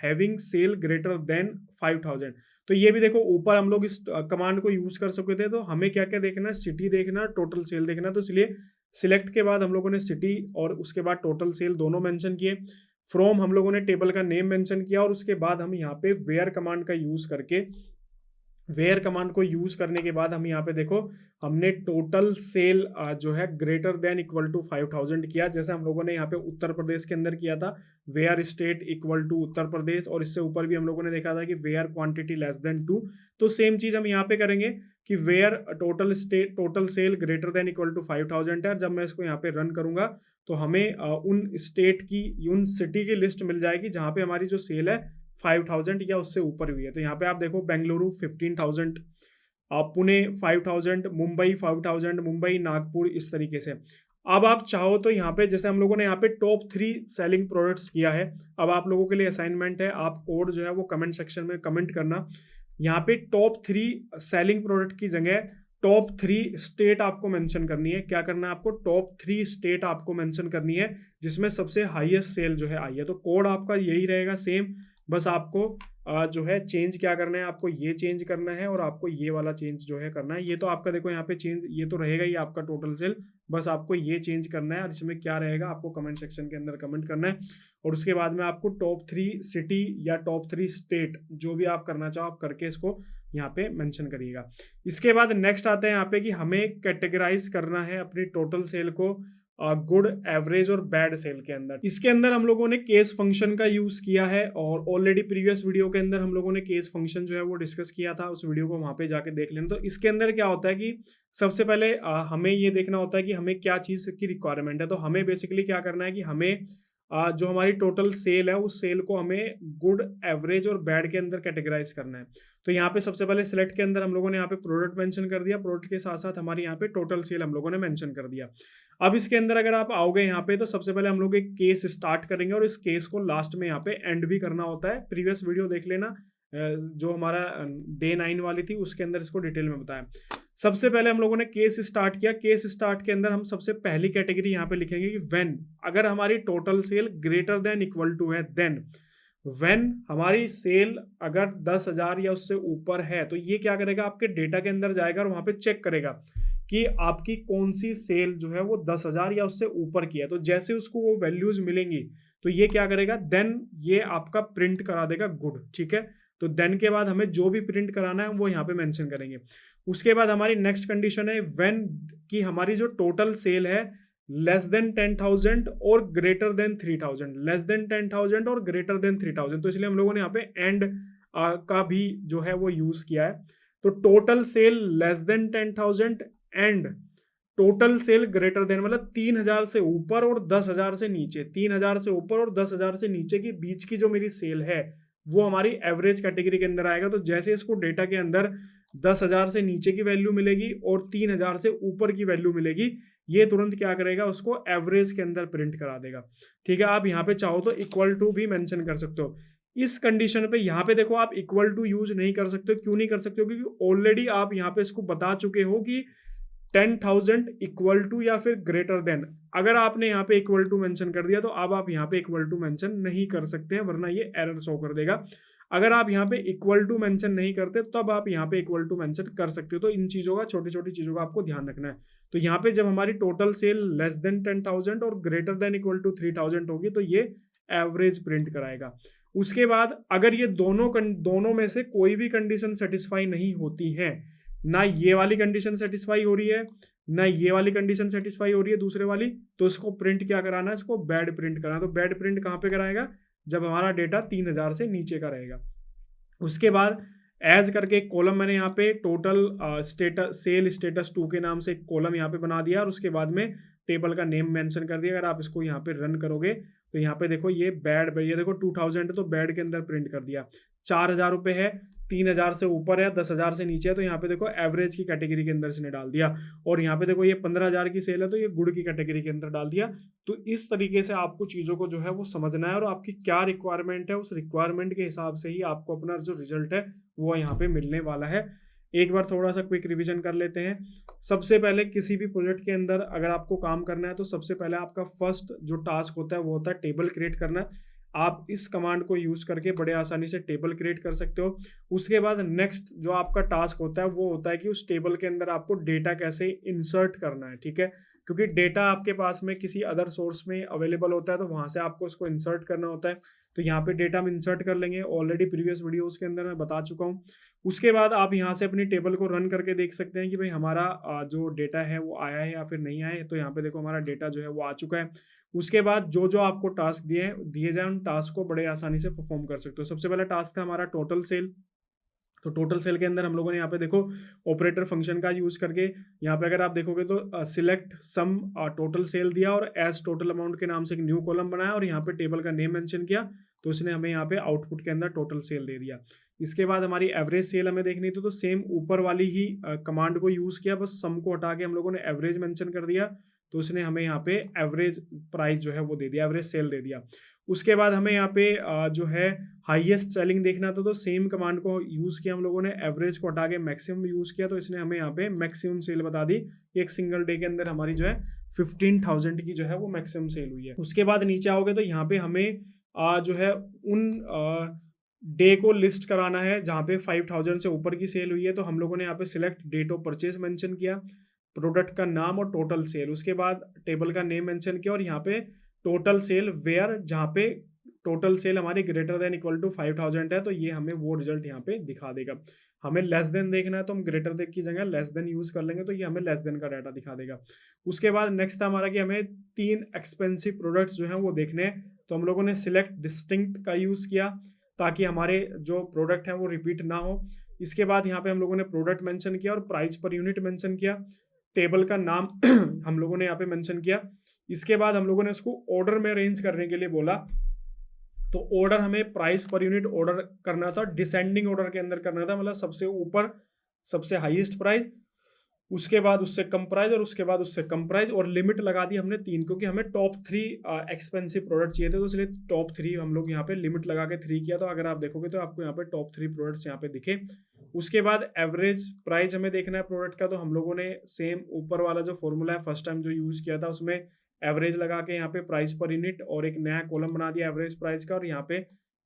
having sale greater than 5000। तो ये भी देखो ऊपर हम लोग इस कमांड को यूज कर सकते थे। तो हमें क्या क्या देखना है, सिटी देखना, टोटल सेल देखना। तो इसलिए सिलेक्ट के बाद हम लोगों ने सिटी और उसके बाद टोटल सेल दोनों मेंशन किए। फ्रॉम हम लोगों ने टेबल का नेम मेंशन किया और उसके बाद हम यहाँ पे वेयर कमांड का यूज करके, वेयर कमांड को यूज करने के बाद हम यहाँ पे देखो हमने टोटल सेल जो है ग्रेटर देन इक्वल टू 5000 किया। जैसे हम लोगों ने यहाँ पे उत्तर प्रदेश के अंदर किया था, where state equal to Uttar Pradesh, और इससे ऊपर भी हम लोगों ने देखा था कि वेयर क्वांटिटी लेस देन 2। तो सेम चीज हम यहाँ पे करेंगे कि where total sale greater than equal to 5000 है। जब मैं इसको यहाँ पे रन करूंगा तो हमें उन स्टेट की, उन सिटी की लिस्ट मिल जाएगी जहाँ पे हमारी जो सेल है 5000 या उससे ऊपर हुई है। तो यहाँ पे आप देखो बेंगलुरु 15,000, पुणे 5000, मुंबई 5000, मुंबई, नागपुर, इस तरीके से। अब आप चाहो तो यहाँ पे जैसे हम लोगों ने यहाँ पे टॉप 3 सेलिंग प्रोडक्ट्स किया है, अब आप लोगों के लिए असाइनमेंट है, आप कोड जो है वो कमेंट सेक्शन में कमेंट करना। यहाँ पे टॉप 3 सेलिंग प्रोडक्ट की जगह टॉप 3 स्टेट आपको मेंशन करनी है। क्या करना है आपको, टॉप 3 स्टेट आपको मेंशन करनी है जिसमें सबसे हाईएस्ट सेल जो है आई है। तो कोड आपका यही रहेगा सेम, बस आपको जो है चेंज क्या करना है, आपको ये चेंज करना है और आपको ये वाला चेंज जो है करना है। ये तो आपका देखो यहाँ पे चेंज, ये तो रहेगा ही आपका टोटल सेल, बस आपको ये चेंज करना है। और इसमें क्या रहेगा आपको कमेंट सेक्शन के अंदर कमेंट करना है और उसके बाद में आपको टॉप 3 सिटी या टॉप 3 स्टेट जो भी आप करना चाहो आप करके इसको यहाँ पे मेंशन करिएगा। इसके बाद नेक्स्ट आते हैं यहाँ पे कि हमें कैटेगराइज करना है अपनी टोटल सेल को गुड, एवरेज और बैड सेल के अंदर। इसके अंदर हम लोगों ने केस फंक्शन का यूज किया है और ऑलरेडी प्रीवियस वीडियो के अंदर हम लोगों ने केस फंक्शन जो है वो डिस्कस किया था, उस वीडियो को वहां पे जाके देख लेना। तो इसके अंदर क्या होता है कि सबसे पहले हमें ये देखना होता है कि हमें क्या चीज की रिक्वायरमेंट है। तो हमें बेसिकली क्या करना है कि हमें जो हमारी टोटल सेल है उस सेल को हमें गुड, एवरेज और बैड के अंदर कैटेगराइज करना है। तो यहाँ पे सबसे पहले सिलेक्ट के अंदर हम लोगों ने यहाँ पे प्रोडक्ट मेंशन कर दिया, प्रोडक्ट के साथ साथ हमारे यहाँ पे टोटल सेल हम लोगों ने मेंशन कर दिया। अब इसके अंदर अगर आप आओगे यहाँ पे तो सबसे पहले हम लोग एक केस स्टार्ट करेंगे और इस केस को लास्ट में यहाँ पे एंड भी करना होता है। प्रीवियस वीडियो देख लेना जो हमारा डे 9 वाली थी उसके अंदर इसको डिटेल में बताया। सबसे पहले हम लोगों ने केस स्टार्ट किया। केस स्टार्ट के अंदर हम सबसे पहली कैटेगरी यहाँ पे लिखेंगे कि व्हेन, अगर हमारी total sale greater than equal to है, देन व्हेन हमारी सेल अगर 10,000 या उससे ऊपर है तो ये क्या करेगा, आपके डेटा के अंदर जाएगा और वहां पे चेक करेगा कि आपकी कौन सी सेल जो है वो 10,000 या उससे ऊपर की है। तो जैसे उसको वो वैल्यूज मिलेंगी तो ये क्या करेगा, देन ये आपका प्रिंट करा देगा गुड। ठीक है, तो देन के बाद हमें जो भी प्रिंट कराना है वो यहाँ पे मेंशन करेंगे। उसके बाद हमारी नेक्स्ट कंडीशन है व्हेन की हमारी जो टोटल सेल है लेस देन 10,000 और ग्रेटर देन 3,000, लेस देन 10,000 और ग्रेटर देन 3,000। तो इसलिए हम लोगों ने यहाँ पे एंड का भी जो है वो यूज किया है। तो total sale less than 10,000 and total sale greater then, मतलब 3,000 से ऊपर और 10,000 से नीचे, 3,000 से ऊपर और 10,000 से नीचे की बीच की जो मेरी सेल है वो हमारी एवरेज कैटेगरी के अंदर आएगा। तो जैसे इसको डेटा के अंदर 10,000 से नीचे की वैल्यू मिलेगी और 3,000 से ऊपर की वैल्यू मिलेगी, ये तुरंत क्या करेगा, उसको एवरेज के अंदर प्रिंट करा देगा। ठीक है, आप यहाँ पे चाहो तो इक्वल टू भी मेंशन कर सकते हो। इस कंडीशन पे यहाँ पे देखो आप इक्वल टू यूज नहीं कर सकते हो। क्यों नहीं कर सकते हो? क्योंकि ऑलरेडी आप यहाँ पे इसको बता चुके हो कि 10,000 इक्वल टू या फिर ग्रेटर देन। अगर आपने यहाँ पे इक्वल टू मेंशन कर दिया तो अब आप यहाँ पे इक्वल टू मेंशन नहीं कर सकते हैं, वरना ये एरर शो कर देगा। अगर आप यहाँ पे इक्वल टू मेंशन नहीं करते तब आप यहाँ पे इक्वल टू मेंशन कर सकते हो। तो इन चीजों का, छोटी छोटी चीजों का आपको ध्यान रखना है। तो यहाँ पे जब हमारी टोटल सेल लेस देन 10,000 और ग्रेटर देन इक्वल टू 3,000 होगी तो ये एवरेज प्रिंट कराएगा। उसके बाद अगर ये दोनों में से कोई भी कंडीशन सेटिस्फाई नहीं होती है, ना ये वाली कंडीशन सेटिस्फाई हो रही है ना ये वाली कंडीशन सेटिस्फाई हो रही है दूसरे वाली, तो इसको प्रिंट क्या कराना है, इसको बैड प्रिंट कराना। तो बैड प्रिंट कहाँ पे कराएगा, जब हमारा डेटा 3,000 से नीचे का रहेगा। उसके बाद एज करके एक कॉलम मैंने यहाँ पे टोटल स्टेटस सेल स्टेटस 2 के नाम से एक कॉलम यहाँ पे बना दिया और उसके बाद में टेबल का नेम मेंशन कर दिया। अगर आप इसको यहाँ पे रन करोगे तो यहाँ पे देखो ये बैड, ये देखो 2,000 है तो बैड के अंदर प्रिंट कर दिया। 4,000 रुपये है, 3,000 से ऊपर है, 10,000 से नीचे है, तो यहाँ पे देखो एवरेज की कैटेगरी के अंदर इसने डाल दिया। और यहाँ पे देखो ये 15,000 की सेल है तो ये गुड की कैटेगरी के अंदर डाल दिया। तो इस तरीके से आपको चीज़ों को जो है वो समझना है और आपकी क्या रिक्वायरमेंट है, उस रिक्वायरमेंट के हिसाब से ही आपको अपना जो रिजल्ट है वो यहाँ पे मिलने वाला है। एक बार थोड़ा सा क्विक रिवीजन कर लेते हैं। सबसे पहले किसी भी प्रोजेक्ट के अंदर अगर आपको काम करना है तो सबसे पहले आपका फर्स्ट जो टास्क होता है वो होता है टेबल क्रिएट करना। आप इस कमांड को यूज करके बड़े आसानी से टेबल क्रिएट कर सकते हो। उसके बाद नेक्स्ट जो आपका टास्क होता है वो होता है कि उस टेबल के अंदर आपको डेटा कैसे इंसर्ट करना है। ठीक है, क्योंकि डेटा आपके पास में किसी अदर सोर्स में अवेलेबल होता है तो वहां से आपको उसको इंसर्ट करना होता है। तो यहाँ पे डेटा हम इंसर्ट कर लेंगे, ऑलरेडी प्रीवियस वीडियोस के अंदर मैं बता चुका हूँ। उसके बाद आप यहाँ से अपनी टेबल को रन करके देख सकते हैं कि भाई हमारा जो डेटा है वो आया है या फिर नहीं आया है। तो यहाँ पे देखो हमारा डेटा जो है वो आ चुका है। उसके बाद जो जो आपको टास्क दिए जाए उन टास्क को बड़े आसानी से परफॉर्म कर सकते हो। सबसे पहला टास्क था हमारा टोटल सेल। तो टोटल सेल के अंदर हम लोगों ने यहाँ पे देखो ऑपरेटर फंक्शन का यूज करके यहाँ पे अगर आप देखोगे तो सिलेक्ट सम टोटल सेल दिया और एज टोटल अमाउंट के नाम से एक न्यू कॉलम बनाया और यहाँ पे टेबल का नेम मेंशन किया। तो इसने हमें यहाँ पे आउटपुट के अंदर टोटल सेल दे दिया। इसके बाद हमारी एवरेज सेल हमें देखनी थी तो सेम ऊपर वाली ही कमांड को यूज किया, बस सम को हटा के हम लोगों ने एवरेज मेंशन कर दिया। तो उसने हमें यहाँ पे एवरेज प्राइस जो है वो दे दिया, एवरेज सेल दे दिया। उसके बाद हमें यहाँ पे जो है हाईएस्ट सेलिंग देखना था तो सेम कमांड को यूज किया हम लोगों ने, एवरेज को हटा के मैक्सिमम यूज किया। तो इसने हमें यहाँ पे मैक्सिमम सेल बता दी। एक सिंगल डे के अंदर हमारी जो है 15,000 की जो है वो मैक्सिमम सेल हुई है। उसके बाद नीचे आओगे तो यहाँ पे हमें जो है उन डे को लिस्ट कराना है जहाँ पे 5,000 से ऊपर की सेल हुई है। तो हम लोगों ने यहाँ पे select date of purchase mention किया, प्रोडक्ट का नाम और टोटल सेल। उसके बाद टेबल का नेम मेंशन किया और यहाँ पे टोटल सेल वेयर, जहाँ पे टोटल सेल हमारी ग्रेटर देन इक्वल टू 5,000 है तो ये हमें वो रिजल्ट यहाँ पे दिखा देगा। हमें लेस देन देखना है तो हम ग्रेटर देन की जगह लेस देन यूज कर लेंगे तो ये हमें लेस देन का डाटा दिखा देगा। उसके बाद नेक्स्ट था हमारा कि हमें 3 एक्सपेंसिव प्रोडक्ट्स जो हैं वो देखने हैं। तो हम लोगों ने सिलेक्ट डिस्टिंक्ट का यूज किया ताकि हमारे जो प्रोडक्ट हैं वो रिपीट ना हो। इसके बाद यहाँ पे हम लोगों ने प्रोडक्ट मेंशन किया और प्राइस पर यूनिट मेंशन किया, टेबल का नाम हम लोगों ने यहाँ पे मेंशन किया। इसके बाद हम लोगों ने उसको ऑर्डर में अरेंज करने के लिए बोला। तो ऑर्डर हमें प्राइस पर यूनिट ऑर्डर करना था, डिसेंडिंग ऑर्डर के अंदर करना था, मतलब सबसे ऊपर सबसे हाईएस्ट प्राइस, उसके बाद उससे कम प्राइस और उसके बाद उससे कम प्राइस, और लिमिट लगा दी हमने 3 क्योंकि हमें टॉप 3 एक्सपेंसिव प्रोडक्ट चाहिए थे तो इसलिए टॉप 3 हम लोग यहाँ पे लिमिट लगा के 3 किया। तो अगर आप देखोगे तो आपको यहाँ पे टॉप 3 प्रोडक्ट्स यहाँ पे दिखे। उसके बाद एवरेज प्राइस हमें देखना है प्रोडक्ट का। तो हम लोगों ने सेम ऊपर वाला जो फॉर्मूला है फर्स्ट टाइम जो यूज किया था उसमें एवरेज लगा के यहाँ पे प्राइस पर यूनिट और एक नया कॉलम बना दिया एवरेज प्राइस का और यहाँ पे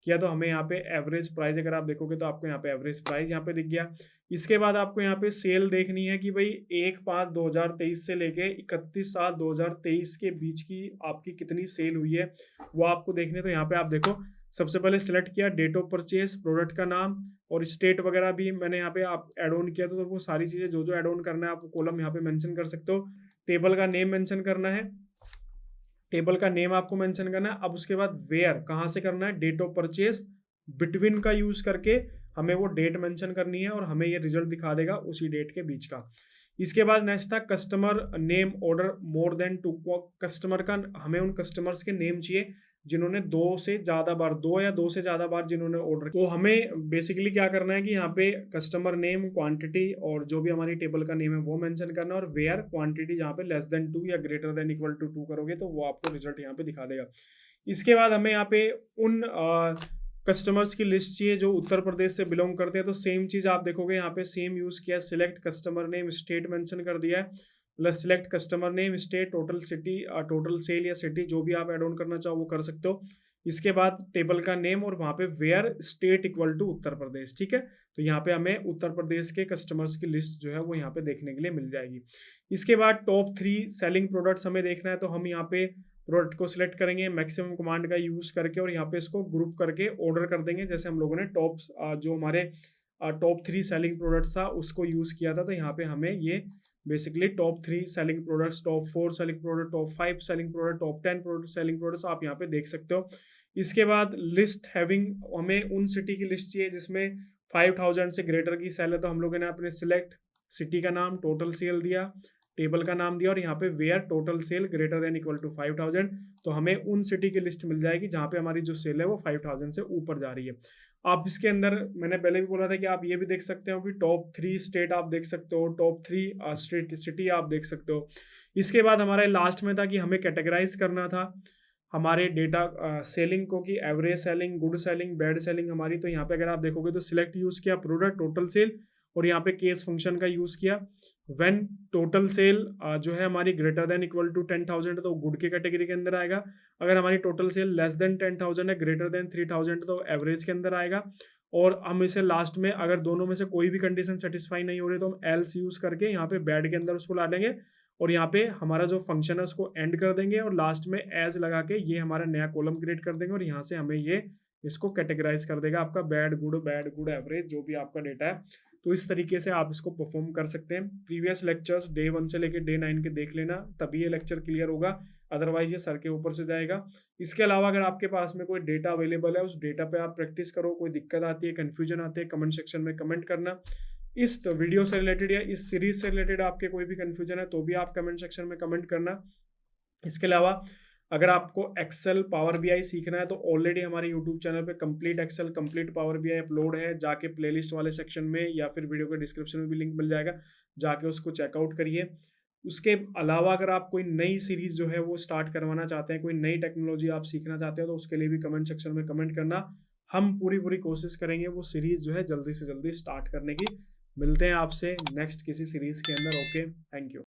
किया। तो हमें यहाँ पे एवरेज प्राइस अगर आप देखोगे तो आपको यहाँ पे एवरेज प्राइस यहाँ पे दिख गया। इसके बाद आपको यहाँ पे सेल देखनी है कि भाई 1/5/2023 से लेके 31/7/2023 के बीच की आपकी कितनी सेल हुई है वो आपको देखने। तो यहाँ पे आप देखो सबसे पहले सिलेक्ट किया डेट ऑफ परचेज, प्रोडक्ट का नाम और स्टेट वगैरह भी मैंने यहाँ पे आप एड ऑन किया। तो वो सारी चीज़ें जो जो एड ऑन करना है आप कॉलम यहाँ पे मेंशन कर सकते हो। टेबल का नेम मेंशन करना है, टेबल का नेम आपको मेंशन करना है। अब उसके बाद वेयर कहाँ से करना है, डेट ऑफ परचेज बिटवीन का यूज करके हमें वो डेट मेंशन करनी है और हमें ये रिजल्ट दिखा देगा उसी डेट के बीच का। इसके बाद नेक्स्ट था customer name order more than 2। Customer का हमें उन कस्टमर्स के नेम चाहिए जिन्होंने 2 या 2 से ज़्यादा बार जिन्होंने ऑर्डर, तो हमें बेसिकली क्या करना है कि यहाँ पे कस्टमर नेम, क्वांटिटी और जो भी हमारी टेबल का नेम है वो मेंशन करना है, और वेयर क्वांटिटी जहाँ पे लेस देन 2 या ग्रेटर देन इक्वल टू 2 करोगे तो वो आपको रिजल्ट यहाँ पे दिखा देगा। इसके बाद हमें यहाँ पे उन कस्टमर्स की लिस्ट चाहिए जो उत्तर प्रदेश से बिलोंग करते हैं, तो सेम चीज़ आप देखोगे यहाँ पे सेम यूज़ किया है, select customer name, state mention कर दिया है, plus select customer name, state, total city, total sale या सिटी जो भी आप ऐड ऑन करना चाहो वो कर सकते हो। इसके बाद टेबल का नेम और वहाँ पे where state equal to Uttar Pradesh, ठीक है। तो यहाँ पे हमें उत्तर प्रदेश के कस्टमर्स की लिस्ट जो है वो यहाँ पे देखने के लिए मिल जाएगी। इसके बाद टॉप 3 सेलिंग प्रोडक्ट्स हमें देखना है, तो हम यहाँ पे प्रोडक्ट को सिलेक्ट करेंगे मैक्सिमम कमांड का यूज़ करके, और यहाँ पे इसको ग्रुप करके ऑर्डर कर देंगे। जैसे हम लोगों ने जो हमारे टॉप 3 सेलिंग प्रोडक्ट्स था उसको यूज़ किया था, तो यहाँ पे हमें ये basically top 3 selling products, top 4 selling product, top 5 selling product, top 10 product selling products आप यहाँ पे देख सकते हो। इसके बाद लिस्ट हैविंग, हमें उन सिटी की लिस्ट चाहिए जिसमें 5000 से ग्रेटर की सेल है, तो हम लोगों ने अपने सिलेक्ट सिटी का नाम, टोटल सेल दिया, टेबल का नाम दिया, और यहाँ पे where total sale greater than equal to 5000, तो हमें उन सिटी की लिस्ट मिल जाएगी जहाँ पे हमारी जो सेल है वो 5000 से ऊपर जा रही है। आप इसके अंदर मैंने पहले भी बोला था कि आप ये भी देख सकते हो कि टॉप 3 स्टेट आप देख सकते हो, टॉप 3 स्टेट सिटी आप देख सकते हो। इसके बाद हमारे लास्ट में था कि हमें कैटेगराइज करना था हमारे डेटा सेलिंग को, कि average selling, good selling, bad selling हमारी। तो यहाँ पे अगर आप देखोगे तो सिलेक्ट यूज़ किया प्रोडक्ट, टोटल सेल, और यहाँ पे केस फंक्शन का यूज़ किया। व्हेन टोटल सेल जो है हमारी ग्रेटर देन इक्वल टू 10,000 तो गुड की कैटेगरी के अंदर आएगा। अगर हमारी टोटल सेल लेस देन 10,000 है, ग्रेटर देन 3,000 तो एवरेज के अंदर आएगा। और हम इसे लास्ट में अगर दोनों में से कोई भी कंडीशन सेटिस्फाई नहीं हो रही तो हम एल्स यूज़ करके यहाँ पे बैड के अंदर उसको ला देंगे, और यहाँ पे हमारा जो फंक्शन है उसको एंड कर देंगे, और लास्ट में एज लगा के ये हमारा नया कॉलम क्रिएट कर देंगे, और यहाँ से हमें ये इसको कैटेगराइज कर देगा आपका बैड गुड एवरेज जो भी आपका डेटा है। तो इस तरीके से आप इसको परफॉर्म कर सकते हैं। प्रीवियस लेक्चर्स डे 1 से लेकर डे 9 के देख लेना, तभी ये लेक्चर क्लियर होगा, अदरवाइज ये सर के ऊपर से जाएगा। इसके अलावा अगर आपके पास में कोई डेटा अवेलेबल है, उस डेटा पे आप प्रैक्टिस करो, कोई दिक्कत आती है, कन्फ्यूजन आती है, कमेंट सेक्शन में कमेंट करना। इस वीडियो से रिलेटेड या इस सीरीज से रिलेटेड आपके कोई भी कन्फ्यूजन है तो भी आप कमेंट सेक्शन में कमेंट करना। इसके अलावा अगर आपको एक्सेल, पावर बीआई सीखना है तो ऑलरेडी हमारे यूट्यूब चैनल पे complete Excel, complete power BI upload है, जाके प्लेलिस्ट वाले सेक्शन में या फिर वीडियो के डिस्क्रिप्शन में भी लिंक मिल जाएगा, जाके उसको चेकआउट करिए। उसके अलावा अगर आप कोई नई सीरीज जो है वो स्टार्ट करवाना चाहते हैं, कोई नई टेक्नोलॉजी आप सीखना चाहते हो, तो उसके लिए भी कमेंट सेक्शन में कमेंट करना। हम पूरी कोशिश करेंगे वो सीरीज जो है जल्दी से जल्दी स्टार्ट करने की। मिलते हैं आपसे नेक्स्ट किसी सीरीज के अंदर। Okay, thank you.